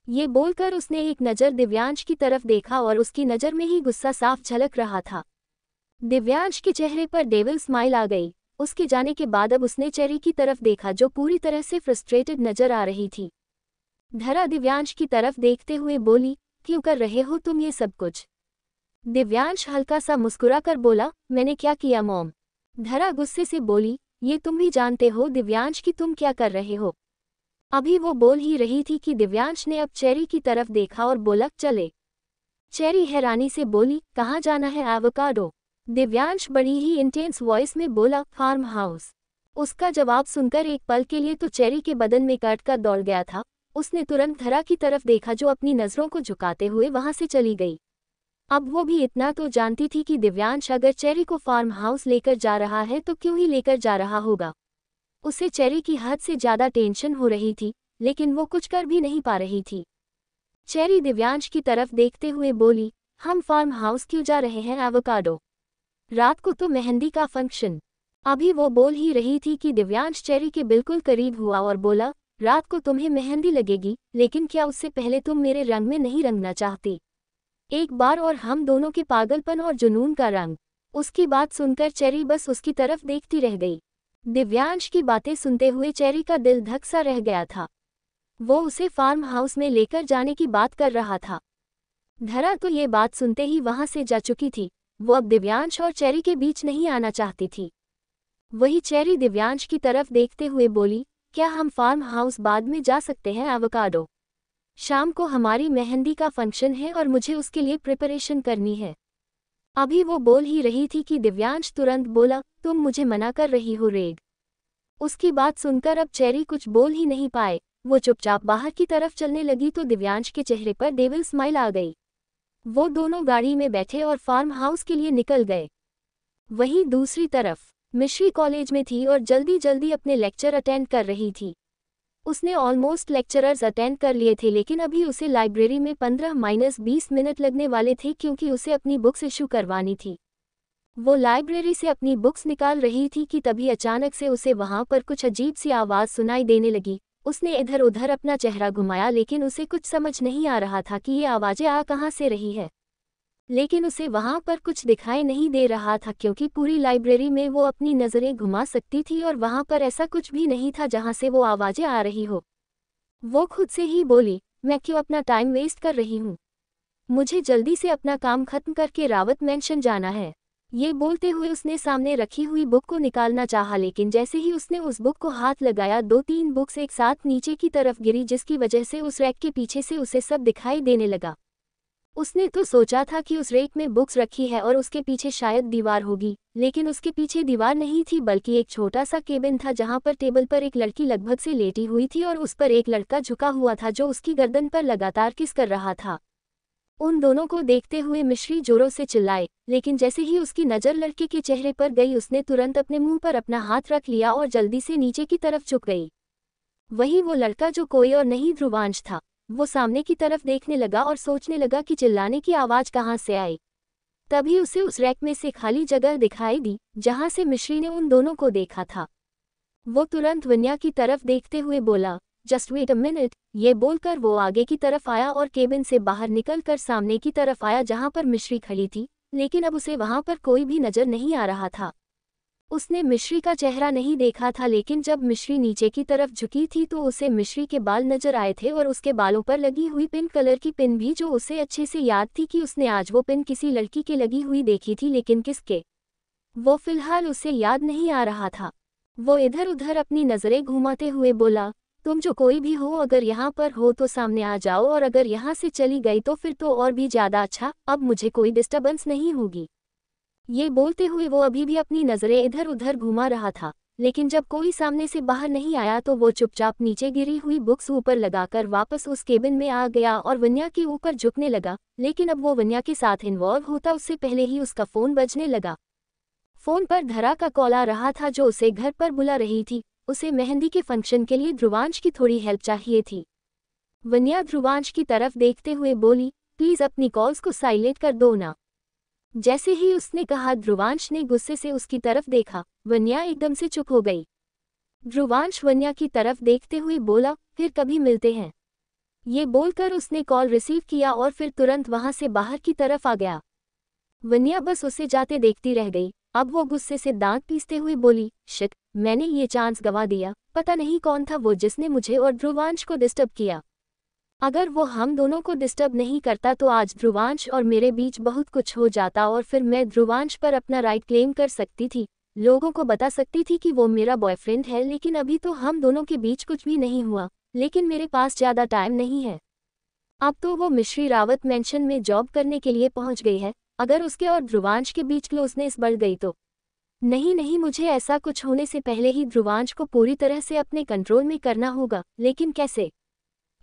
ये बोलकर उसने एक नज़र दिव्यांश की तरफ देखा और उसकी नज़र में ही गुस्सा साफ झलक रहा था। दिव्यांश के चेहरे पर डेविल स्माइल आ गई। उसके जाने के बाद अब उसने चेरी की तरफ देखा जो पूरी तरह से फ्रस्ट्रेटेड नजर आ रही थी। धरा दिव्यांश की तरफ देखते हुए बोली, क्यों कर रहे हो तुम ये सब कुछ? दिव्यांश हल्का सा मुस्कुरा कर बोला, मैंने क्या किया मॉम? धरा गुस्से से बोली, ये तुम भी जानते हो दिव्यांश कि तुम क्या कर रहे हो? अभी वो बोल ही रही थी कि दिव्यांश ने अब चेरी की तरफ देखा और बोला, चले। चेरी हैरानी से बोली, कहाँ जाना है एवोकाडो? दिव्यांश बड़ी ही इंटेंस वॉइस में बोला, फार्म हाउस। उसका जवाब सुनकर एक पल के लिए तो चेरी के बदन में कट कर दौड़ गया था। उसने तुरंत धरा की तरफ देखा जो अपनी नजरों को झुकाते हुए वहां से चली गई। अब वो भी इतना तो जानती थी कि दिव्यांश अगर चेरी को फार्म हाउस लेकर जा रहा है तो क्यों ही लेकर जा रहा होगा। उसे चेरी की हद से ज्यादा टेंशन हो रही थी, लेकिन वो कुछ कर भी नहीं पा रही थी। चेरी दिव्यांश की तरफ देखते हुए बोली, हम फार्म हाउस क्यों जा रहे हैं एवोकाडो? रात को तो मेहंदी का फंक्शन। अभी वो बोल ही रही थी कि दिव्यांश चेरी के बिल्कुल करीब हुआ और बोला, रात को तुम्हें मेहंदी लगेगी, लेकिन क्या उससे पहले तुम मेरे रंग में नहीं रंगना चाहती? एक बार और हम दोनों के पागलपन और जुनून का रंग। उसकी बात सुनकर चेरी बस उसकी तरफ देखती रह गई। दिव्यांश की बातें सुनते हुए चेरी का दिल धक सा रह गया था। वो उसे फार्म हाउस में लेकर जाने की बात कर रहा था। धरा तो ये बात सुनते ही वहां से जा चुकी थी। वो अब दिव्यांश और चेरी के बीच नहीं आना चाहती थी। वही चेरी दिव्यांश की तरफ देखते हुए बोली, क्या हम फार्म हाउस बाद में जा सकते हैं एवोकाडो? शाम को हमारी मेहंदी का फंक्शन है और मुझे उसके लिए प्रिपरेशन करनी है। अभी वो बोल ही रही थी कि दिव्यांश तुरंत बोला, तुम मुझे मना कर रही हो रेड? उसकी बात सुनकर अब चेरी कुछ बोल ही नहीं पाए। वो चुपचाप बाहर की तरफ चलने लगी तो दिव्यांश के चेहरे पर डेविल स्माइल आ गई। वो दोनों गाड़ी में बैठे और फार्म हाउस के लिए निकल गए। वहीं दूसरी तरफ मिश्री कॉलेज में थी और जल्दी जल्दी अपने लेक्चर अटेंड कर रही थी। उसने ऑलमोस्ट लेक्चरर्स अटेंड कर लिए थे, लेकिन अभी उसे लाइब्रेरी में 15-20 मिनट लगने वाले थे क्योंकि उसे अपनी बुक्स इशू करवानी थी। वो लाइब्रेरी से अपनी बुक्स निकाल रही थी कि तभी अचानक से उसे वहां पर कुछ अजीब सी आवाज़ सुनाई देने लगी। उसने इधर उधर अपना चेहरा घुमाया, लेकिन उसे कुछ समझ नहीं आ रहा था कि ये आवाज़ें आ कहाँ से रही है। लेकिन उसे वहां पर कुछ दिखाई नहीं दे रहा था क्योंकि पूरी लाइब्रेरी में वो अपनी नज़रें घुमा सकती थी और वहां पर ऐसा कुछ भी नहीं था जहां से वो आवाज़ें आ रही हो। वो खुद से ही बोली, मैं क्यों अपना टाइम वेस्ट कर रही हूँ? मुझे जल्दी से अपना काम खत्म करके रावत मेंशन जाना है। ये बोलते हुए उसने सामने रखी हुई बुक को निकालना चाहा, लेकिन जैसे ही उसने उस बुक को हाथ लगाया 2-3 बुक्स एक साथ नीचे की तरफ गिरी, जिसकी वजह से उस रैक के पीछे से उसे सब दिखाई देने लगा। उसने तो सोचा था कि उस रेक में बुक्स रखी है और उसके पीछे शायद दीवार होगी, लेकिन उसके पीछे दीवार नहीं थी बल्कि एक छोटा सा केबिन था जहां पर टेबल पर एक लड़की लगभग से लेटी हुई थी और उस पर एक लड़का झुका हुआ था जो उसकी गर्दन पर लगातार किस कर रहा था। उन दोनों को देखते हुए मिश्री जोरों से चिल्लाए, लेकिन जैसे ही उसकी नज़र लड़के के चेहरे पर गई उसने तुरंत अपने मुंह पर अपना हाथ रख लिया और जल्दी से नीचे की तरफ झुक गई। वही वो लड़का जो कोई और नहीं ध्रुवांश था। वो सामने की तरफ देखने लगा और सोचने लगा कि चिल्लाने की आवाज़ कहाँ से आई। तभी उसे उस रैक में से खाली जगह दिखाई दी जहां से मिश्री ने उन दोनों को देखा था। वो तुरंत वन्या की तरफ देखते हुए बोला, जस्ट वेट अ मिनट। ये बोलकर वो आगे की तरफ आया और केबिन से बाहर निकलकर सामने की तरफ आया जहां पर मिश्री खड़ी थी, लेकिन अब उसे वहां पर कोई भी नजर नहीं आ रहा था। उसने मिश्री का चेहरा नहीं देखा था, लेकिन जब मिश्री नीचे की तरफ झुकी थी तो उसे मिश्री के बाल नजर आए थे और उसके बालों पर लगी हुई पिंक कलर की पिन भी, जो उसे अच्छे से याद थी कि उसने आज वो पिन किसी लड़की के लगी हुई देखी थी, लेकिन किसके वो फिलहाल उसे याद नहीं आ रहा था। वो इधर उधर अपनी नज़रें घुमाते हुए बोला, तुम जो कोई भी हो अगर यहाँ पर हो तो सामने आ जाओ, और अगर यहाँ से चली गई तो फिर तो और भी ज़्यादा अच्छा, अब मुझे कोई डिस्टर्बेंस नहीं होगी। ये बोलते हुए वो अभी भी अपनी नज़रें इधर उधर घुमा रहा था, लेकिन जब कोई सामने से बाहर नहीं आया तो वो चुपचाप नीचे गिरी हुई बुक्स ऊपर लगाकर वापस उस केबिन में आ गया और वन्या के ऊपर झुकने लगा। लेकिन अब वो वन्या के साथ इन्वॉल्व होता उससे पहले ही उसका फ़ोन बजने लगा। फ़ोन पर धरा का कॉल आ रहा था जो उसे घर पर बुला रही थी। उसे मेहंदी के फंक्शन के लिए ध्रुवांश की थोड़ी हेल्प चाहिए थी। वन्या ध्रुवांश की तरफ देखते हुए बोली, प्लीज़ अपनी कॉल्स को साइलेंट कर दो ना। जैसे ही उसने कहा ध्रुवांश ने गुस्से से उसकी तरफ देखा। वन्या एकदम से चुप हो गई। ध्रुवांश वन्या की तरफ देखते हुए बोला, फिर कभी मिलते हैं। ये बोलकर उसने कॉल रिसीव किया और फिर तुरंत वहां से बाहर की तरफ आ गया। वन्या बस उसे जाते देखती रह गई। अब वो गुस्से से दांत पीसते हुए बोली, शिट, मैंने ये चांस गंवा दिया। पता नहीं कौन था वो जिसने मुझे और ध्रुवांश को डिस्टर्ब किया। अगर वो हम दोनों को डिस्टर्ब नहीं करता तो आज ध्रुवांश और मेरे बीच बहुत कुछ हो जाता और फिर मैं ध्रुवांश पर अपना राइट क्लेम कर सकती थी, लोगों को बता सकती थी कि वो मेरा बॉयफ्रेंड है। लेकिन अभी तो हम दोनों के बीच कुछ भी नहीं हुआ, लेकिन मेरे पास ज़्यादा टाइम नहीं है। अब तो वो मिश्री रावत मेंशन में जॉब करने के लिए पहुंच गई है, अगर उसके और ध्रुवांश के बीच क्लोजनेस बढ़ गई तो। नहीं नहीं, मुझे ऐसा कुछ होने से पहले ही ध्रुवांश को पूरी तरह से अपने कंट्रोल में करना होगा, लेकिन कैसे?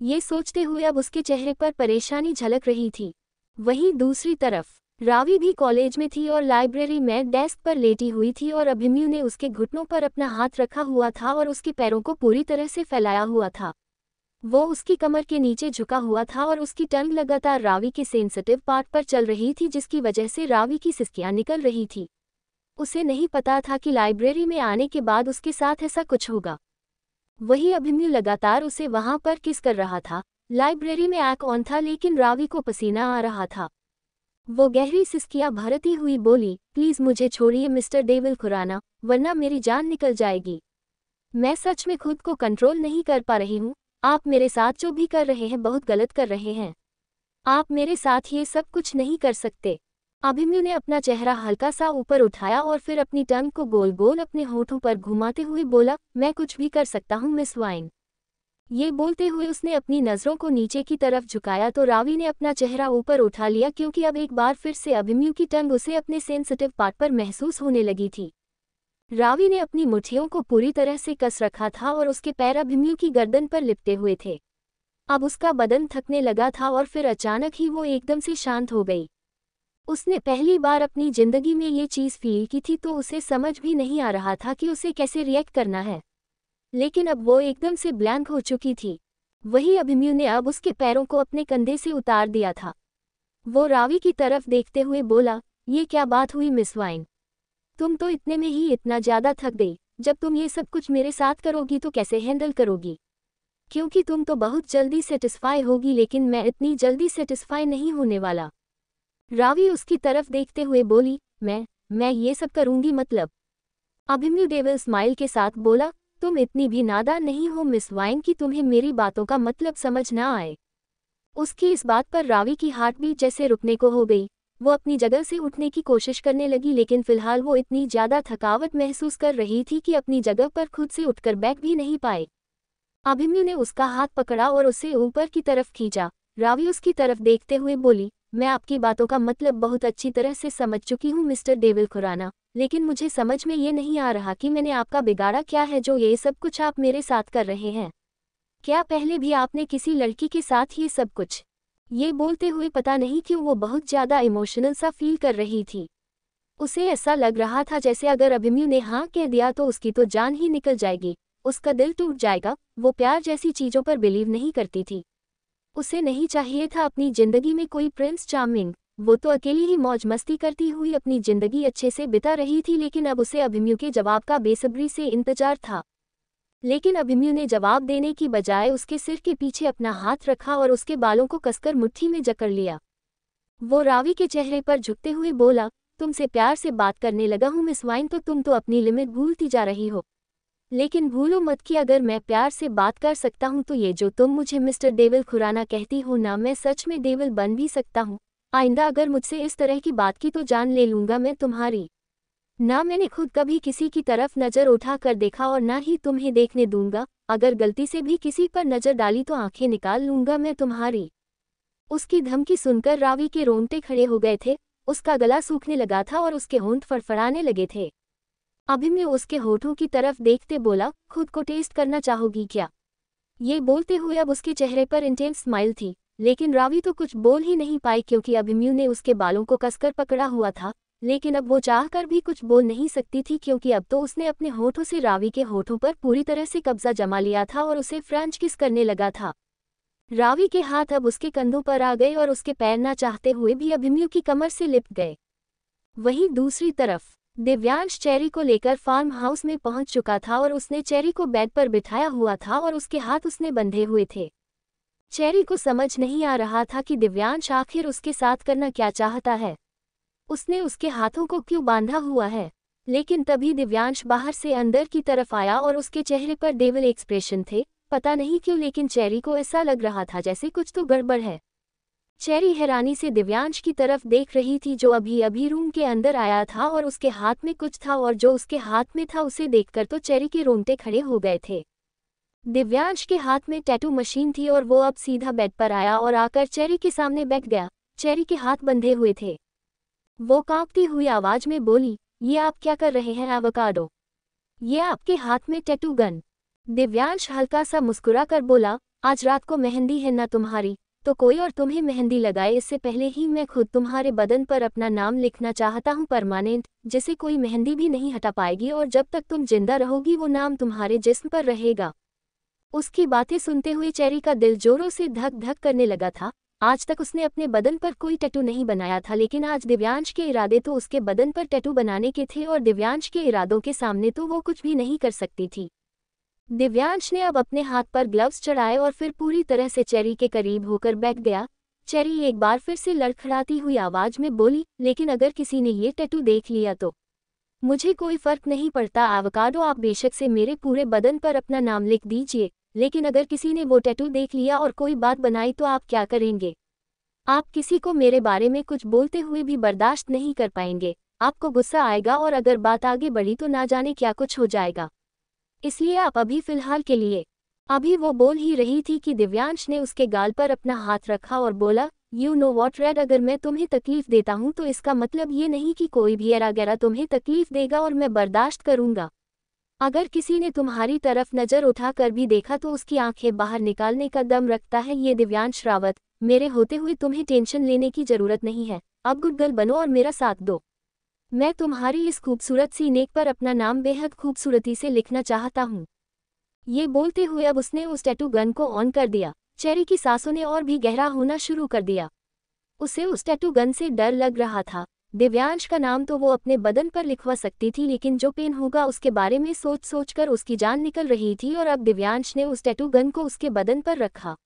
ये सोचते हुए अब उसके चेहरे पर परेशानी झलक रही थी। वहीं दूसरी तरफ रावी भी कॉलेज में थी और लाइब्रेरी में डेस्क पर लेटी हुई थी और अभिमन्यु ने उसके घुटनों पर अपना हाथ रखा हुआ था और उसके पैरों को पूरी तरह से फैलाया हुआ था। वो उसकी कमर के नीचे झुका हुआ था और उसकी टंग लगातार रावी के सेंसिटिव पार्ट पर चल रही थी, जिसकी वजह से रावी की सिसकियां निकल रही थी। उसे नहीं पता था कि लाइब्रेरी में आने के बाद उसके साथ ऐसा कुछ होगा। वही अभिमन्यु लगातार उसे वहां पर किस कर रहा था। लाइब्रेरी में आंख ऑन था, लेकिन रावी को पसीना आ रहा था। वो गहरी सिसकियां भरती हुई बोली, प्लीज मुझे छोड़िए मिस्टर देविल खुराना, वरना मेरी जान निकल जाएगी। मैं सच में खुद को कंट्रोल नहीं कर पा रही हूँ। आप मेरे साथ जो भी कर रहे हैं बहुत गलत कर रहे हैं। आप मेरे साथ ये सब कुछ नहीं कर सकते। अभिमन्यु ने अपना चेहरा हल्का सा ऊपर उठाया और फिर अपनी टंग को गोल गोल अपने होठों पर घुमाते हुए बोला, मैं कुछ भी कर सकता हूँ मिस वाइन। ये बोलते हुए उसने अपनी नज़रों को नीचे की तरफ झुकाया तो रावी ने अपना चेहरा ऊपर उठा लिया, क्योंकि अब एक बार फिर से अभिमन्यु की टंग उसे अपने सेंसिटिव पार्ट पर महसूस होने लगी थी। रावी ने अपनी मुट्ठियों को पूरी तरह से कस रखा था और उसके पैर अभिमन्यु की गर्दन पर लिपटे हुए थे। अब उसका बदन थकने लगा था और फिर अचानक ही वो एकदम से शांत हो गई। उसने पहली बार अपनी जिंदगी में ये चीज़ फील की थी, तो उसे समझ भी नहीं आ रहा था कि उसे कैसे रिएक्ट करना है। लेकिन अब वो एकदम से ब्लैंक हो चुकी थी। वही अभिमन्यु ने अब उसके पैरों को अपने कंधे से उतार दिया था। वो रावी की तरफ देखते हुए बोला, ये क्या बात हुई मिस वाइन? तुम तो इतने में ही इतना ज़्यादा थक गई। जब तुम ये सब कुछ मेरे साथ करोगी तो कैसे हैंडल करोगी? क्योंकि तुम तो बहुत जल्दी सेटिस्फाई होगी, लेकिन मैं इतनी जल्दी सेटिस्फाई नहीं होने वाला। रावी उसकी तरफ देखते हुए बोली, मैं ये सब करूंगी मतलब? अभिमन्यु देविल स्माइल के साथ बोला, तुम इतनी भी नादान नहीं हो मिस वाइन कि तुम्हें मेरी बातों का मतलब समझ ना आए। उसकी इस बात पर रावी की हार्ट बीट जैसे रुकने को हो गई। वो अपनी जगह से उठने की कोशिश करने लगी, लेकिन फिलहाल वो इतनी ज़्यादा थकावट महसूस कर रही थी कि अपनी जगह पर खुद से उठकर बैठ भी नहीं पाए। अभिमन्यु ने उसका हाथ पकड़ा और उसे ऊपर की तरफ खींचा। रावी उसकी तरफ देखते हुए बोली, मैं आपकी बातों का मतलब बहुत अच्छी तरह से समझ चुकी हूँ मिस्टर देविल खुराना, लेकिन मुझे समझ में ये नहीं आ रहा कि मैंने आपका बिगाड़ा क्या है जो ये सब कुछ आप मेरे साथ कर रहे हैं। क्या पहले भी आपने किसी लड़की के साथ ये सब कुछ? ये बोलते हुए पता नहीं क्यों वो बहुत ज़्यादा इमोशनल सा फील कर रही थी। उसे ऐसा लग रहा था जैसे अगर अभिमन्यु ने हाँ कह दिया तो उसकी तो जान ही निकल जाएगी, उसका दिल टूट जाएगा। वो प्यार जैसी चीज़ों पर बिलीव नहीं करती थी। उसे नहीं चाहिए था अपनी जिंदगी में कोई प्रिंस चार्मिंग। वो तो अकेली ही मौज मस्ती करती हुई अपनी जिंदगी अच्छे से बिता रही थी, लेकिन अब उसे अभिमन्यु के जवाब का बेसब्री से इंतजार था। लेकिन अभिमन्यु ने जवाब देने की बजाय उसके सिर के पीछे अपना हाथ रखा और उसके बालों को कसकर मुट्ठी में जकड़ लिया। वो रावी के चेहरे पर झुकते हुए बोला, तुमसे प्यार से बात करने लगा हूँ मिस वाइन, तो तुम तो अपनी लिमिट भूलती जा रही हो। लेकिन भूलो मत कि अगर मैं प्यार से बात कर सकता हूँ तो ये जो तुम मुझे मिस्टर देविल खुराना कहती हो ना, मैं सच में देविल बन भी सकता हूँ। आइंदा अगर मुझसे इस तरह की बात की तो जान ले लूँगा मैं तुम्हारी। ना मैंने खुद कभी किसी की तरफ नज़र उठा कर देखा और ना ही तुम्हें देखने दूंगा। अगर गलती से भी किसी पर नज़र डाली तो आंखें निकाल लूँगा मैं तुम्हारी। उसकी धमकी सुनकर रावी के रोंगटे खड़े हो गए थे। उसका गला सूखने लगा था और उसके होंठ फड़फड़ाने लगे थे। अभिमन्यु उसके होठों की तरफ देखते बोला, खुद को टेस्ट करना चाहोगी क्या? ये बोलते हुए अब उसके चेहरे पर इंटेंस स्माइल थी, लेकिन रावी तो कुछ बोल ही नहीं पाई क्योंकि अभिमन्यु ने उसके बालों को कसकर पकड़ा हुआ था। लेकिन अब वो चाहकर भी कुछ बोल नहीं सकती थी, क्योंकि अब तो उसने अपने होठों से रावी के होठों पर पूरी तरह से कब्जा जमा लिया था और उसे फ्रेंच किस करने लगा था। रावी के हाथ अब उसके कंधों पर आ गए और उसके पैर ना चाहते हुए भी अभिमन्यु की कमर से लिपट गए। वहीं दूसरी तरफ दिव्यांश चेरी को लेकर फार्म हाउस में पहुंच चुका था और उसने चेरी को बेड पर बिठाया हुआ था और उसके हाथ उसने बंधे हुए थे। चेरी को समझ नहीं आ रहा था कि दिव्यांश आखिर उसके साथ करना क्या चाहता है। उसने उसके हाथों को क्यों बांधा हुआ है। लेकिन तभी दिव्यांश बाहर से अंदर की तरफ आया और उसके चेहरे पर डेविल एक्सप्रेशन थे। पता नहीं क्यों, लेकिन चेरी को ऐसा लग रहा था जैसे कुछ तो गड़बड़ है। चेरी हैरानी से दिव्यांश की तरफ देख रही थी, जो अभी अभी रूम के अंदर आया था और उसके हाथ में कुछ था, और जो उसके हाथ में था उसे देखकर तो चेरी के रोंगटे खड़े हो गए थे। दिव्यांश के हाथ में टैटू मशीन थी और वो अब सीधा बेड पर आया और आकर चेरी के सामने बैठ गया। चेरी के हाथ बंधे हुए थे। वो कांपती हुई आवाज में बोली, ये आप क्या कर रहे हैं एवोकाडो? ये आपके हाथ में टैटू गन। दिव्यांश हल्का सा मुस्कुरा कर बोला, आज रात को मेहंदी है ना तुम्हारी, तो कोई और तुम्हें मेहंदी लगाए इससे पहले ही मैं खुद तुम्हारे बदन पर अपना नाम लिखना चाहता हूँ परमानेंट, जिसे कोई मेहंदी भी नहीं हटा पाएगी और जब तक तुम जिंदा रहोगी वो नाम तुम्हारे जिस्म पर रहेगा। उसकी बातें सुनते हुए चेरी का दिल जोरों से धक धक करने लगा था। आज तक उसने अपने बदन पर कोई टैटू नहीं बनाया था, लेकिन आज दिव्यांश के इरादे तो उसके बदन पर टैटू बनाने के थे और दिव्यांश के इरादों के सामने तो वो कुछ भी नहीं कर सकती थी। दिव्यांश ने अब अपने हाथ पर ग्लव्स चढ़ाए और फिर पूरी तरह से चेरी के करीब होकर बैठ गया। चेरी एक बार फिर से लड़खड़ाती हुई आवाज में बोली, लेकिन अगर किसी ने ये टैटू देख लिया तो? मुझे कोई फर्क नहीं पड़ता एवोकाडो, आप बेशक से मेरे पूरे बदन पर अपना नाम लिख दीजिए, लेकिन अगर किसी ने वो टैटू देख लिया और कोई बात बनाई तो आप क्या करेंगे? आप किसी को मेरे बारे में कुछ बोलते हुए भी बर्दाश्त नहीं कर पाएंगे। आपको गुस्सा आएगा और अगर बात आगे बढ़ी तो ना जाने क्या कुछ हो जाएगा। इसलिए आप अभी फिलहाल के लिए। अभी वो बोल ही रही थी कि दिव्यांश ने उसके गाल पर अपना हाथ रखा और बोला, यू नो वॉट रेड, अगर मैं तुम्हें तकलीफ देता हूं तो इसका मतलब ये नहीं कि कोई भी एरागेरा तुम्हें तकलीफ देगा और मैं बर्दाश्त करूंगा। अगर किसी ने तुम्हारी तरफ नजर उठाकर भी देखा तो उसकी आंखें बाहर निकालने का दम रखता है ये दिव्यांश रावत। मेरे होते हुए तुम्हें टेंशन लेने की जरूरत नहीं है, अब गुड गर्ल बनो और मेरा साथ दो। मैं तुम्हारी इस खूबसूरत सी नेक पर अपना नाम बेहद खूबसूरती से लिखना चाहता हूँ। ये बोलते हुए अब उसने उस टैटू गन को ऑन कर दिया। चेरी की सांसों ने और भी गहरा होना शुरू कर दिया। उसे उस टैटू गन से डर लग रहा था। दिव्यांश का नाम तो वो अपने बदन पर लिखवा सकती थी, लेकिन जो पेन होगा उसके बारे में सोच सोचकर उसकी जान निकल रही थी और अब दिव्यांश ने उस टैटू गन को उसके बदन पर रखा।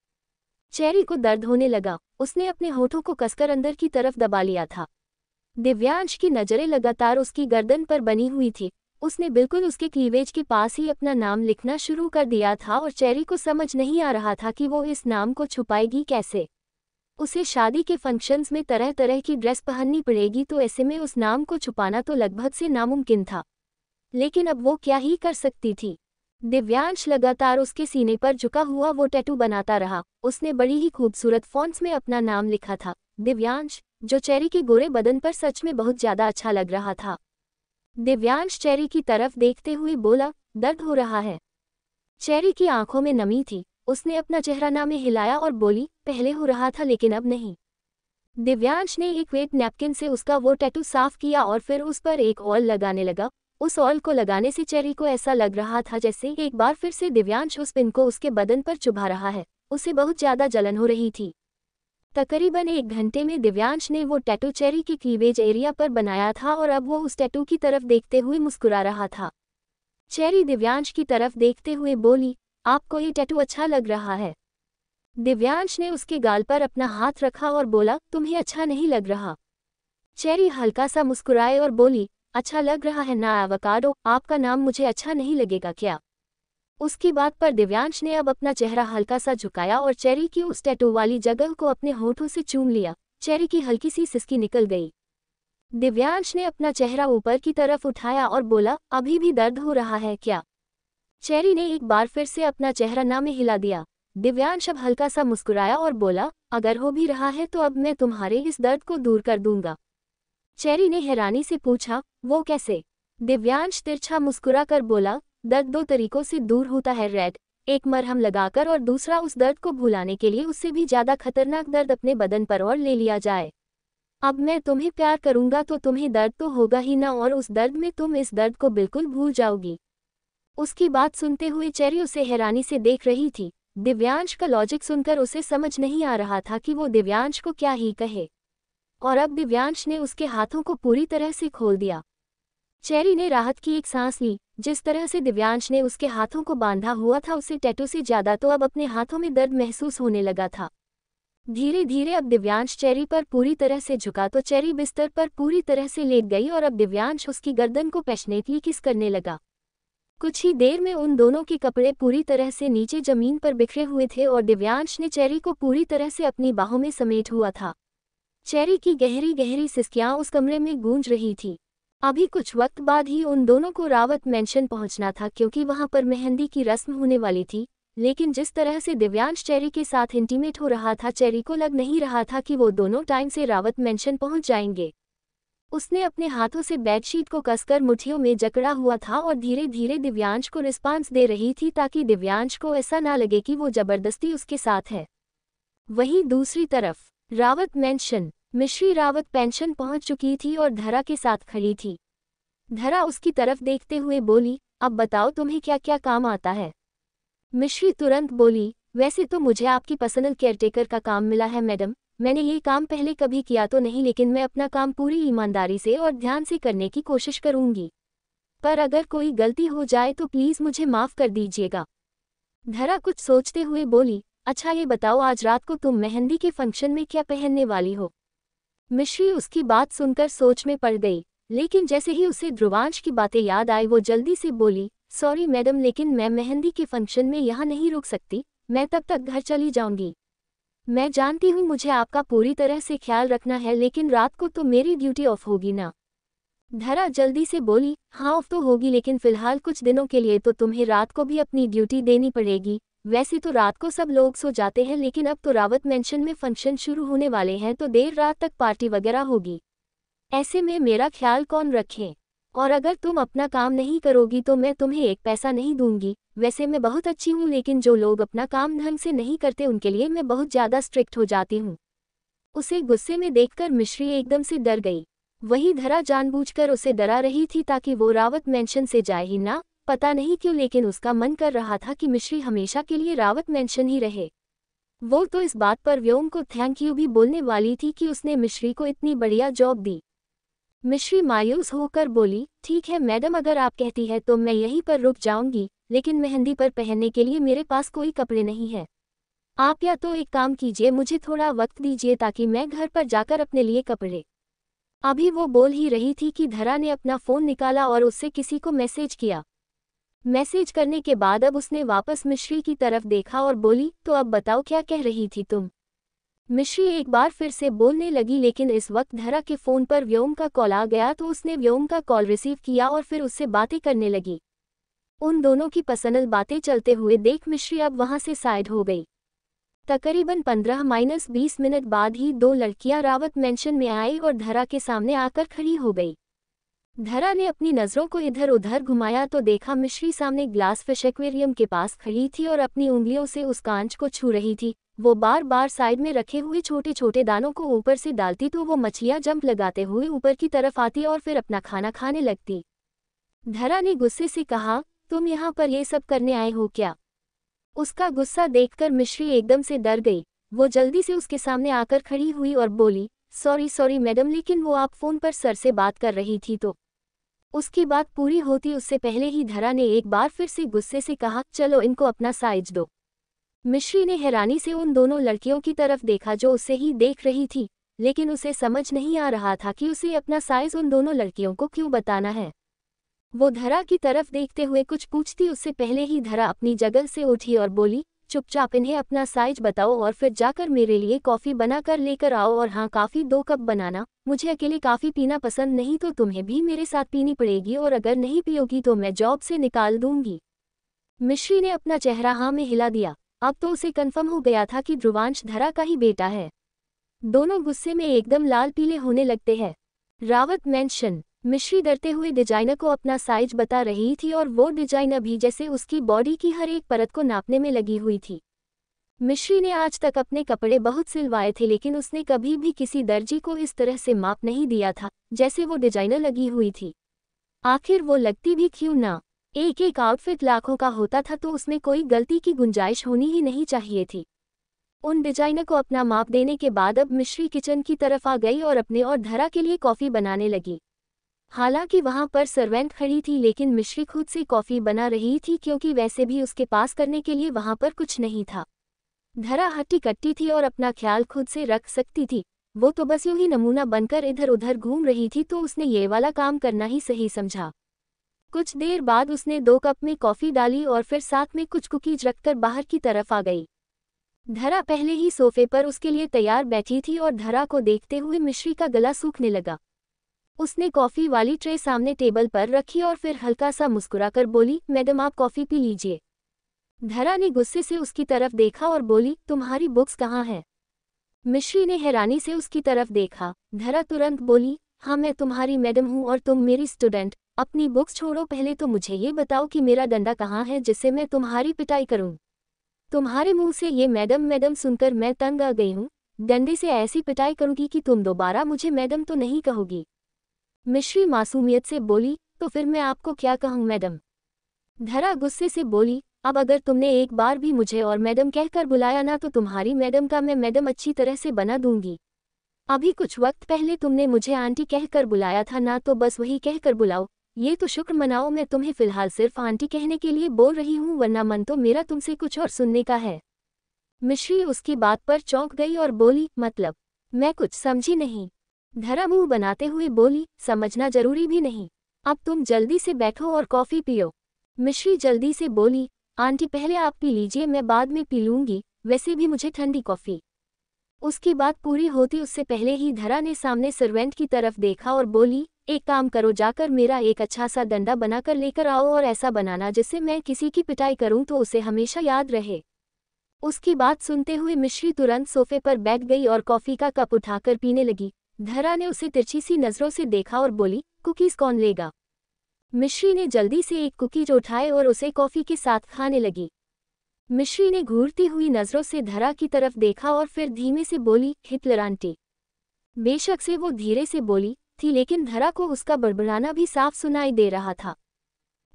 चेरी को दर्द होने लगा। उसने अपने होठों को कसकर अंदर की तरफ दबा लिया था। दिव्यांश की नजरें लगातार उसकी गर्दन पर बनी हुई थी। उसने बिल्कुल उसके क्लीवेज के पास ही अपना नाम लिखना शुरू कर दिया था और चेरी को समझ नहीं आ रहा था कि वो इस नाम को छुपाएगी कैसे। उसे शादी के फंक्शंस में तरह तरह की ड्रेस पहननी पड़ेगी, तो ऐसे में उस नाम को छुपाना तो लगभग से नामुमकिन था। लेकिन अब वो क्या ही कर सकती थी। दिव्यांश लगातार उसके सीने पर झुका हुआ वो टैटू बनाता रहा। उसने बड़ी ही खूबसूरत फॉन्ट्स में अपना नाम लिखा था, दिव्यांश, जो चेरी के गोरे बदन पर सच में बहुत ज्यादा अच्छा लग रहा था। दिव्यांश चेरी की तरफ देखते हुए बोला, दर्द हो रहा है? चेरी की आंखों में नमी थी। उसने अपना चेहरा नामे हिलाया और बोली, पहले हो रहा था लेकिन अब नहीं। दिव्यांश ने एक वेट नैपकिन से उसका वो टैटू साफ किया और फिर उस पर एक ऑयल लगाने लगा। उस ऑयल को लगाने से चेरी को ऐसा लग रहा था जैसे एक बार फिर से दिव्यांश उस पिन को उसके बदन पर चुभा रहा है। उसे बहुत ज्यादा जलन हो रही थी। तकरीबन 1 घंटे में दिव्यांश ने वो टैटू चेरी की क्लीवेज एरिया पर बनाया था और अब वो उस टैटू की तरफ देखते हुए मुस्कुरा रहा था। चेरी दिव्यांश की तरफ देखते हुए बोली, आपको ये टैटू अच्छा लग रहा है? दिव्यांश ने उसके गाल पर अपना हाथ रखा और बोला, तुम्हें अच्छा नहीं लग रहा? चेरी हल्का सा मुस्कुराए और बोली, अच्छा लग रहा है ना एवोकाडो, आपका नाम मुझे अच्छा नहीं लगेगा क्या? उसकी बात पर दिव्यांश ने अब अपना चेहरा हल्का सा झुकाया और चेरी की उस टैटू वाली जगह को अपने होठों से चूम लिया। चेरी की हल्की सी सिसकी निकल गई। दिव्यांश ने अपना चेहरा ऊपर की तरफ उठाया और बोला, अभी भी दर्द हो रहा है क्या? चेरी ने एक बार फिर से अपना चेहरा नामे हिला दिया। दिव्यांश अब हल्का सा मुस्कुराया और बोला, अगर हो भी रहा है तो अब मैं तुम्हारे इस दर्द को दूर कर दूंगा। चेरी ने हैरानी से पूछा, वो कैसे? दिव्यांश तिरछा मुस्कुरा कर बोला, दर्द 2 तरीकों से दूर होता है रेड, एक मरहम लगाकर और दूसरा उस दर्द को भुलाने के लिए उससे भी ज्यादा खतरनाक दर्द अपने बदन पर और ले लिया जाए। अब मैं तुम्हें प्यार करूंगा तो तुम्हें दर्द तो होगा ही ना, और उस दर्द में तुम इस दर्द को बिल्कुल भूल जाओगी। उसकी बात सुनते हुए चेरी उसे हैरानी से देख रही थी। दिव्यांश का लॉजिक सुनकर उसे समझ नहीं आ रहा था कि वो दिव्यांश को क्या ही कहे। और अब दिव्यांश ने उसके हाथों को पूरी तरह से खोल दिया। चेरी ने राहत की एक सांस ली। जिस तरह से दिव्यांश ने उसके हाथों को बांधा हुआ था उससे टैटू से ज्यादा तो अब अपने हाथों में दर्द महसूस होने लगा था। धीरे धीरे अब दिव्यांश चेरी पर पूरी तरह से झुका तो चेरी बिस्तर पर पूरी तरह से लेट गई और अब दिव्यांश उसकी गर्दन को पैशनेटली किस करने लगा। कुछ ही देर में उन दोनों के कपड़े पूरी तरह से नीचे जमीन पर बिखरे हुए थे और दिव्यांश ने चेरी को पूरी तरह से अपनी बाहों में समेट हुआ था। चेरी की गहरी गहरी सिसकियां उस कमरे में गूंज रही थी। अभी कुछ वक्त बाद ही उन दोनों को रावत मेंशन पहुंचना था क्योंकि वहां पर मेहंदी की रस्म होने वाली थी। लेकिन जिस तरह से दिव्यांश चेरी के साथ इंटीमेट हो रहा था, चेरी को लग नहीं रहा था कि वो दोनों टाइम से रावत मेंशन पहुंच जाएंगे। उसने अपने हाथों से बेडशीट को कसकर मुट्ठियों में जकड़ा हुआ था और धीरे धीरे दिव्यांश को रिस्पांस दे रही थी ताकि दिव्यांश को ऐसा ना लगे कि वो जबरदस्ती उसके साथ है। वहीं दूसरी तरफ रावत मेंशन मिश्री रावत पेंशन पहुंच चुकी थी और धरा के साथ खड़ी थी। धरा उसकी तरफ देखते हुए बोली, अब बताओ तुम्हें क्या क्या काम आता है। मिश्री तुरंत बोली, वैसे तो मुझे आपकी पर्सनल केयरटेकर का काम मिला है मैडम। मैंने ये काम पहले कभी किया तो नहीं, लेकिन मैं अपना काम पूरी ईमानदारी से और ध्यान से करने की कोशिश करूंगी। पर अगर कोई गलती हो जाए तो प्लीज़ मुझे माफ़ कर दीजिएगा। धरा कुछ सोचते हुए बोली, अच्छा ये बताओ आज रात को तुम मेहंदी के फंक्शन में क्या पहनने वाली हो। मिश्री उसकी बात सुनकर सोच में पड़ गई, लेकिन जैसे ही उसे ध्रुवांश की बातें याद आई वो जल्दी से बोली, सॉरी मैडम, लेकिन मैं मेहंदी के फंक्शन में यहाँ नहीं रुक सकती। मैं तब तक घर चली जाऊंगी। मैं जानती हूँ मुझे आपका पूरी तरह से ख्याल रखना है, लेकिन रात को तो मेरी ड्यूटी ऑफ होगी ना। धरा जल्दी से बोली, हाँ ऑफ तो होगी, लेकिन फिलहाल कुछ दिनों के लिए तो तुम्हें रात को भी अपनी ड्यूटी देनी पड़ेगी। वैसे तो रात को सब लोग सो जाते हैं, लेकिन अब तो रावत मेंशन में फंक्शन शुरू होने वाले हैं तो देर रात तक पार्टी वगैरह होगी। ऐसे में मेरा ख्याल कौन रखे। और अगर तुम अपना काम नहीं करोगी तो मैं तुम्हें एक पैसा नहीं दूंगी। वैसे मैं बहुत अच्छी हूँ, लेकिन जो लोग अपना काम ढंग से नहीं करते उनके लिए मैं बहुत ज़्यादा स्ट्रिक्ट हो जाती हूँ। उसे गुस्से में देखकर मिश्री एकदम से डर गई। वही धरा जानबूझकर उसे डरा रही थी ताकि वो रावत मेंशन से जाए ही ना। पता नहीं क्यों, लेकिन उसका मन कर रहा था कि मिश्री हमेशा के लिए रावत मेंशन ही रहे। वो तो इस बात पर व्योम को थैंक यू भी बोलने वाली थी कि उसने मिश्री को इतनी बढ़िया जॉब दी। मिश्री मायूस होकर बोली, ठीक है मैडम, अगर आप कहती है तो मैं यहीं पर रुक जाऊंगी, लेकिन मेहंदी पर पहनने के लिए मेरे पास कोई कपड़े नहीं है। आप या तो एक काम कीजिए, मुझे थोड़ा वक्त दीजिए ताकि मैं घर पर जाकर अपने लिए कपड़े। अभी वो बोल ही रही थी कि धरा ने अपना फ़ोन निकाला और उससे किसी को मैसेज किया। मैसेज करने के बाद अब उसने वापस मिश्री की तरफ देखा और बोली, तो अब बताओ क्या कह रही थी तुम। मिश्री एक बार फिर से बोलने लगी, लेकिन इस वक्त धरा के फ़ोन पर व्योम का कॉल आ गया तो उसने व्योम का कॉल रिसीव किया और फिर उससे बातें करने लगी। उन दोनों की पर्सनल बातें चलते हुए देख मिश्री अब वहां से साइड हो गई। तकरीबन 15-20 मिनट बाद ही दो लड़कियां रावत मेंशन में आई और धरा के सामने आकर खड़ी हो गई। धरा ने अपनी नज़रों को इधर उधर घुमाया तो देखा मिश्री सामने ग्लास फिश एक्वेरियम के पास खड़ी थी और अपनी उंगलियों से उस कांच को छू रही थी। वो बार बार साइड में रखे हुए छोटे छोटे दानों को ऊपर से डालती तो वो मछलियां जंप लगाते हुए ऊपर की तरफ आती और फिर अपना खाना खाने लगती। धरा ने गुस्से से कहा, तुम यहाँ पर ये सब करने आए हो क्या। उसका गुस्सा देखकर मिश्री एकदम से डर गई। वो जल्दी से उसके सामने आकर खड़ी हुई और बोली, सॉरी मैडम, लेकिन वो आप फ़ोन पर सर से बात कर रही थी तो। उसकी बात पूरी होती उससे पहले ही धरा ने एक बार फिर से गुस्से से कहा, चलो इनको अपना साइज दो। मिश्री ने हैरानी से उन दोनों लड़कियों की तरफ देखा जो उसे ही देख रही थी, लेकिन उसे समझ नहीं आ रहा था कि उसे अपना साइज उन दोनों लड़कियों को क्यों बताना है। वो धरा की तरफ देखते हुए कुछ पूछती उससे पहले ही धरा अपनी जगह से उठी और बोली, चुपचाप इन्हें अपना साइज बताओ और फिर जाकर मेरे लिए कॉफ़ी बनाकर लेकर आओ, और हाँ काफ़ी 2 कप बनाना। मुझे अकेले काफ़ी पीना पसंद नहीं तो तुम्हें भी मेरे साथ पीनी पड़ेगी, और अगर नहीं पियोगी तो मैं जॉब से निकाल दूंगी। मिश्री ने अपना चेहरा हाँ में हिला दिया। अब तो उसे कन्फर्म हो गया था कि ध्रुवांश धरा का ही बेटा है। दोनों गुस्से में एकदम लाल पीले होने लगते हैं। रावत मेंशन मिश्री डरते हुए डिजाइनर को अपना साइज बता रही थी और वो डिजाइनर भी जैसे उसकी बॉडी की हर एक परत को नापने में लगी हुई थी। मिश्री ने आज तक अपने कपड़े बहुत सिलवाए थे, लेकिन उसने कभी भी किसी दर्जी को इस तरह से माप नहीं दिया था जैसे वो डिजाइनर लगी हुई थी। आखिर वो लगती भी क्यों ना। एक एक आउटफिट लाखों का होता था तो उसमें कोई गलती की गुंजाइश होनी ही नहीं चाहिए थी। उन डिजाइनर को अपना माप देने के बाद अब मिश्री किचन की तरफ आ गई और अपने और धरा के लिए कॉफ़ी बनाने लगी। हालांकि वहां पर सर्वेंट खड़ी थी, लेकिन मिश्री खुद से कॉफ़ी बना रही थी क्योंकि वैसे भी उसके पास करने के लिए वहां पर कुछ नहीं था। धरा हट्टी कट्टी थी और अपना ख्याल खुद से रख सकती थी। वो तो बस यूं ही नमूना बनकर इधर उधर घूम रही थी तो उसने ये वाला काम करना ही सही समझा। कुछ देर बाद उसने 2 कप में कॉफ़ी डाली और फिर साथ में कुछ कुकीज रखकर बाहर की तरफ आ गई। धरा पहले ही सोफे पर उसके लिए तैयार बैठी थी और धरा को देखते हुए मिश्री का गला सूखने लगा। उसने कॉफ़ी वाली ट्रे सामने टेबल पर रखी और फिर हल्का सा मुस्कुराकर बोली, मैडम आप कॉफ़ी पी लीजिए। धरा ने गुस्से से उसकी तरफ देखा और बोली, तुम्हारी बुक्स कहाँ हैं। मिश्री ने हैरानी से उसकी तरफ देखा। धरा तुरंत बोली, हाँ, मैं तुम्हारी मैडम हूँ और तुम मेरी स्टूडेंट। अपनी बुक्स छोड़ो, पहले तो मुझे ये बताओ कि मेरा डंडा कहाँ है जिससे मैं तुम्हारी पिटाई करूँ। तुम्हारे मुंह से ये मैडम मैडम सुनकर मैं तंग आ गई हूँ। डंडे से ऐसी पिटाई करूँगी कि तुम दोबारा मुझे मैडम तो नहीं कहोगी। मिश्री मासूमियत से बोली, तो फिर मैं आपको क्या कहूँ मैडम? धरा गुस्से से बोली, अब अगर तुमने एक बार भी मुझे और मैडम कहकर बुलाया ना तो तुम्हारी मैडम का मैं मैडम अच्छी तरह से बना दूंगी। अभी कुछ वक्त पहले तुमने मुझे आंटी कहकर बुलाया था ना, तो बस वही कहकर बुलाओ। ये तो शुक्र मनाओ मैं तुम्हें फिलहाल सिर्फ आंटी कहने के लिए बोल रही हूँ, वरना मन तो मेरा तुमसे कुछ और सुनने का है। मिश्री उसकी बात पर चौंक गई और बोली, मतलब? मैं कुछ समझी नहीं। धरा मुंह बनाते हुए बोली, समझना जरूरी भी नहीं। अब तुम जल्दी से बैठो और कॉफ़ी पियो। मिश्री जल्दी से बोली, आंटी पहले आप पी लीजिए, मैं बाद में पी लूंगी, वैसे भी मुझे ठंडी कॉफ़ी। उसकी बात पूरी होती उससे पहले ही धरा ने सामने सर्वेंट की तरफ देखा और बोली, एक काम करो, जाकर मेरा एक अच्छा सा डंडा बनाकर लेकर आओ और ऐसा बनाना जिससे मैं किसी की पिटाई करूं तो उसे हमेशा याद रहे। उसकी बात सुनते हुए मिश्री तुरंत सोफे पर बैठ गई और कॉफ़ी का कप उठाकर पीने लगी। धरा ने उसे तिरछी सी नज़रों से देखा और बोली, कुकीज़ कौन लेगा? मिश्री ने जल्दी से एक कुकीज उठाए और उसे कॉफ़ी के साथ खाने लगी। मिश्री ने घूरती हुई नज़रों से धरा की तरफ देखा और फिर धीमे से बोली, हिटलर आंटी। बेशक से वो धीरे से बोली थी, लेकिन धरा को उसका बड़बड़ाना भी साफ सुनाई दे रहा था।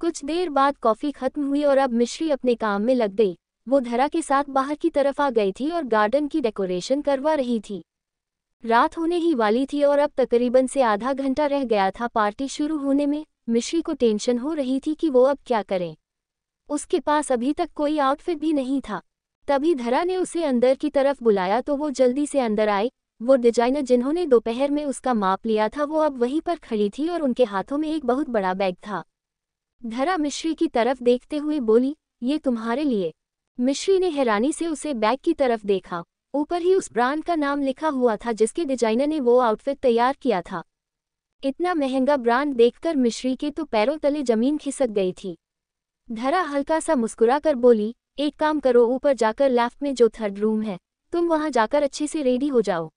कुछ देर बाद कॉफ़ी खत्म हुई और अब मिश्री अपने काम में लग गई। वो धरा के साथ बाहर की तरफ आ गई थी और गार्डन की डेकोरेशन करवा रही थी। रात होने ही वाली थी और अब तकरीबन से आधा घंटा रह गया था पार्टी शुरू होने में। मिश्री को टेंशन हो रही थी कि वो अब क्या करे। उसके पास अभी तक कोई आउटफिट भी नहीं था। तभी धरा ने उसे अंदर की तरफ बुलाया तो वो जल्दी से अंदर आई। वो डिजाइनर जिन्होंने दोपहर में उसका माप लिया था वो अब वहीं पर खड़ी थी और उनके हाथों में एक बहुत बड़ा बैग था। धरा मिश्री की तरफ देखते हुए बोली, ये तुम्हारे लिए। मिश्री ने हैरानी से उसे बैग की तरफ देखा। ऊपर ही उस ब्रांड का नाम लिखा हुआ था जिसके डिजाइनर ने वो आउटफिट तैयार किया था। इतना महंगा ब्रांड देखकर मिश्री के तो पैरों तले जमीन खिसक गई थी। धरा हल्का सा मुस्कुरा कर बोली, एक काम करो, ऊपर जाकर लेफ्ट में जो थर्ड रूम है, तुम वहां जाकर अच्छे से रेडी हो जाओ।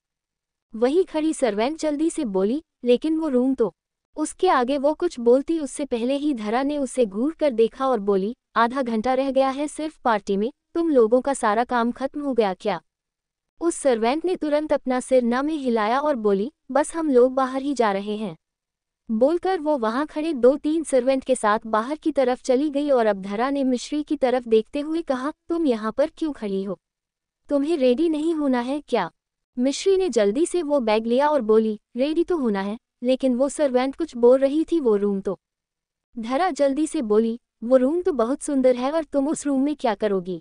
वहीं खड़ी सर्वेंट जल्दी से बोली, लेकिन वो रूम तो। उसके आगे वो कुछ बोलती उससे पहले ही धरा ने उसे घूर कर देखा और बोली, आधा घंटा रह गया है सिर्फ पार्टी में, तुम लोगों का सारा काम खत्म हो गया क्या? उस सर्वेंट ने तुरंत अपना सिर ना में हिलाया और बोली, बस हम लोग बाहर ही जा रहे हैं। बोलकर वो वहां खड़े 2-3 सर्वेंट के साथ बाहर की तरफ चली गई और अब धरा ने मिश्री की तरफ देखते हुए कहा, तुम यहाँ पर क्यों खड़ी हो? तुम्हें रेडी नहीं होना है क्या? मिश्री ने जल्दी से वो बैग लिया और बोली, रेडी तो होना है, लेकिन वो सर्वेंट कुछ बोल रही थी, वो रूम तो। धरा जल्दी से बोली, वो रूम तो बहुत सुंदर है और तुम उस रूम में क्या करोगी?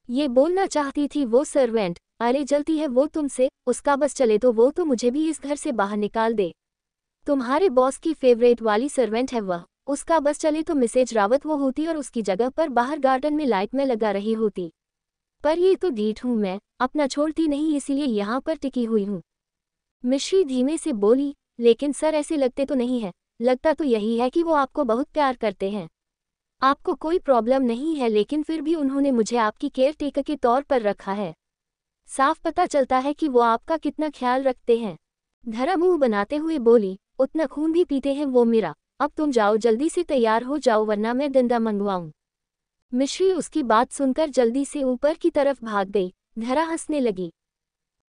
ये बोलना चाहती थी वो सर्वेंट। अरे जलती है वो तुमसे, उसका बस चले तो वो तो मुझे भी इस घर से बाहर निकाल दे। तुम्हारे बॉस की फेवरेट वाली सर्वेंट है वह, उसका बस चले तो मिसेज रावत वो होती और उसकी जगह पर बाहर गार्डन में लाइट में लगा रही होती। पर ये तो ढीठ हूँ मैं, अपना छोड़ती नहीं, इसीलिए यहाँ पर टिकी हुई हूँ। मिश्री धीमे से बोली, लेकिन सर ऐसे लगते तो नहीं है, लगता तो यही है कि वो आपको बहुत प्यार करते हैं। आपको कोई प्रॉब्लम नहीं है, लेकिन फिर भी उन्होंने मुझे आपकी केयर टेकर के तौर पर रखा है। साफ पता चलता है कि वो आपका कितना ख्याल रखते हैं। धरा मुंह बनाते हुए बोली, उतना खून भी पीते हैं वो मेरा। अब तुम जाओ, जल्दी से तैयार हो जाओ वरना मैं डंडा मंगवाऊं। मिश्री उसकी बात सुनकर जल्दी से ऊपर की तरफ भाग गई। धरा हंसने लगी।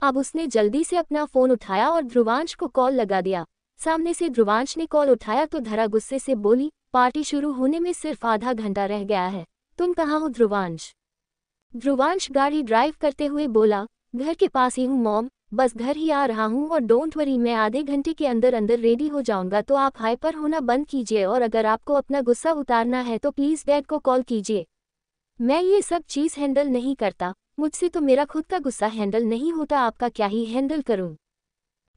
अब उसने जल्दी से अपना फोन उठाया और ध्रुवांश को कॉल लगा दिया। सामने से ध्रुवांश ने कॉल उठाया तो धरा गुस्से से बोली, पार्टी शुरू होने में सिर्फ आधा घंटा रह गया है, तुम कहाँ हो ध्रुवांश? ध्रुवांश गाड़ी ड्राइव करते हुए बोला, घर के पास ही हूँ मॉम, बस घर ही आ रहा हूँ और डोंट वरी, मैं आधे घंटे के अंदर अंदर रेडी हो जाऊंगा। तो आप हाइपर होना बंद कीजिए और अगर आपको अपना गुस्सा उतारना है तो प्लीज़ डैड को कॉल कीजिए। मैं ये सब चीज़ हैंडल नहीं करता, मुझसे तो मेरा खुद का गुस्सा हैंडल नहीं होता, आपका क्या ही हैंडल करूं?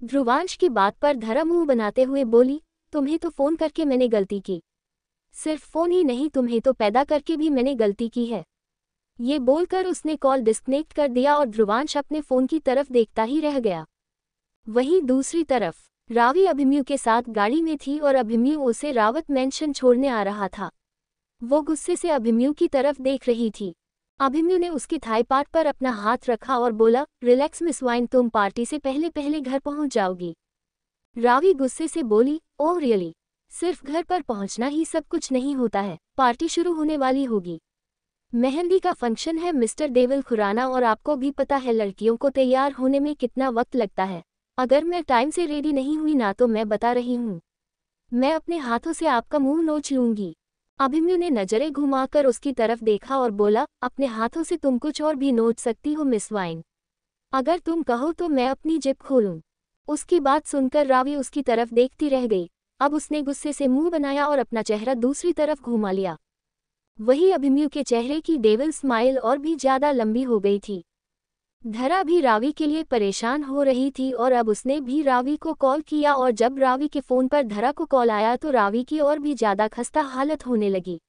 ध्रुवांश की बात पर धरा मुंह बनाते हुए बोली, तुम्हें तो फ़ोन करके मैंने गलती की। सिर्फ फ़ोन ही नहीं, तुम्हें तो पैदा करके भी मैंने गलती की है। ये बोलकर उसने कॉल डिस्कनेक्ट कर दिया और ध्रुवांश अपने फ़ोन की तरफ देखता ही रह गया। वहीं दूसरी तरफ रावी अभिमन्यु के साथ गाड़ी में थी और अभिमन्यु उसे रावत मेंशन छोड़ने आ रहा था। वो गुस्से से अभिमन्यु की तरफ देख रही थी। अभिमन्यु ने उसकी थाई पार्ट पर अपना हाथ रखा और बोला, रिलैक्स मिस वाइन, तुम पार्टी से पहले पहले घर पहुंच जाओगी। रावी गुस्से से बोली, ओह रियली? सिर्फ घर पर पहुंचना ही सब कुछ नहीं होता है, पार्टी शुरू होने वाली होगी। मेहंदी का फंक्शन है मिस्टर देवल खुराना, और आपको भी पता है लड़कियों को तैयार होने में कितना वक्त लगता है। अगर मैं टाइम से रेडी नहीं हुई ना तो मैं बता रही हूँ, मैं अपने हाथों से आपका मुंह नोच लूंगी। अभिमन्यु ने नजरें घुमाकर उसकी तरफ देखा और बोला, अपने हाथों से तुम कुछ और भी नोच सकती हो मिस वाइन। अगर तुम कहो तो मैं अपनी जेब खोलूं। उसकी बात सुनकर रावी उसकी तरफ देखती रह गई। अब उसने गुस्से से मुंह बनाया और अपना चेहरा दूसरी तरफ घुमा लिया। वही अभिमन्यु के चेहरे की डेविल स्माइल और भी ज्यादा लंबी हो गई थी। धरा भी रावी के लिए परेशान हो रही थी और अब उसने भी रावी को कॉल किया, और जब रावी के फ़ोन पर धरा को कॉल आया तो रावी की और भी ज़्यादा खस्ता हालत होने लगी।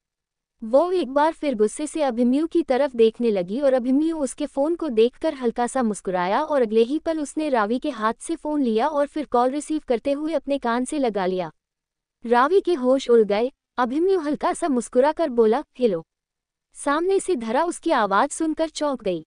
वो एक बार फिर गुस्से से अभिमन्यु की तरफ देखने लगी और अभिमन्यु उसके फ़ोन को देखकर हल्का सा मुस्कुराया और अगले ही पल उसने रावी के हाथ से फ़ोन लिया और फिर कॉल रिसीव करते हुए अपने कान से लगा लिया। रावी के होश उड़ गए। अभिमन्यु हल्का सा मुस्कुरा कर बोला, हेलो। सामने से धरा उसकी आवाज़ सुनकर चौंक गई।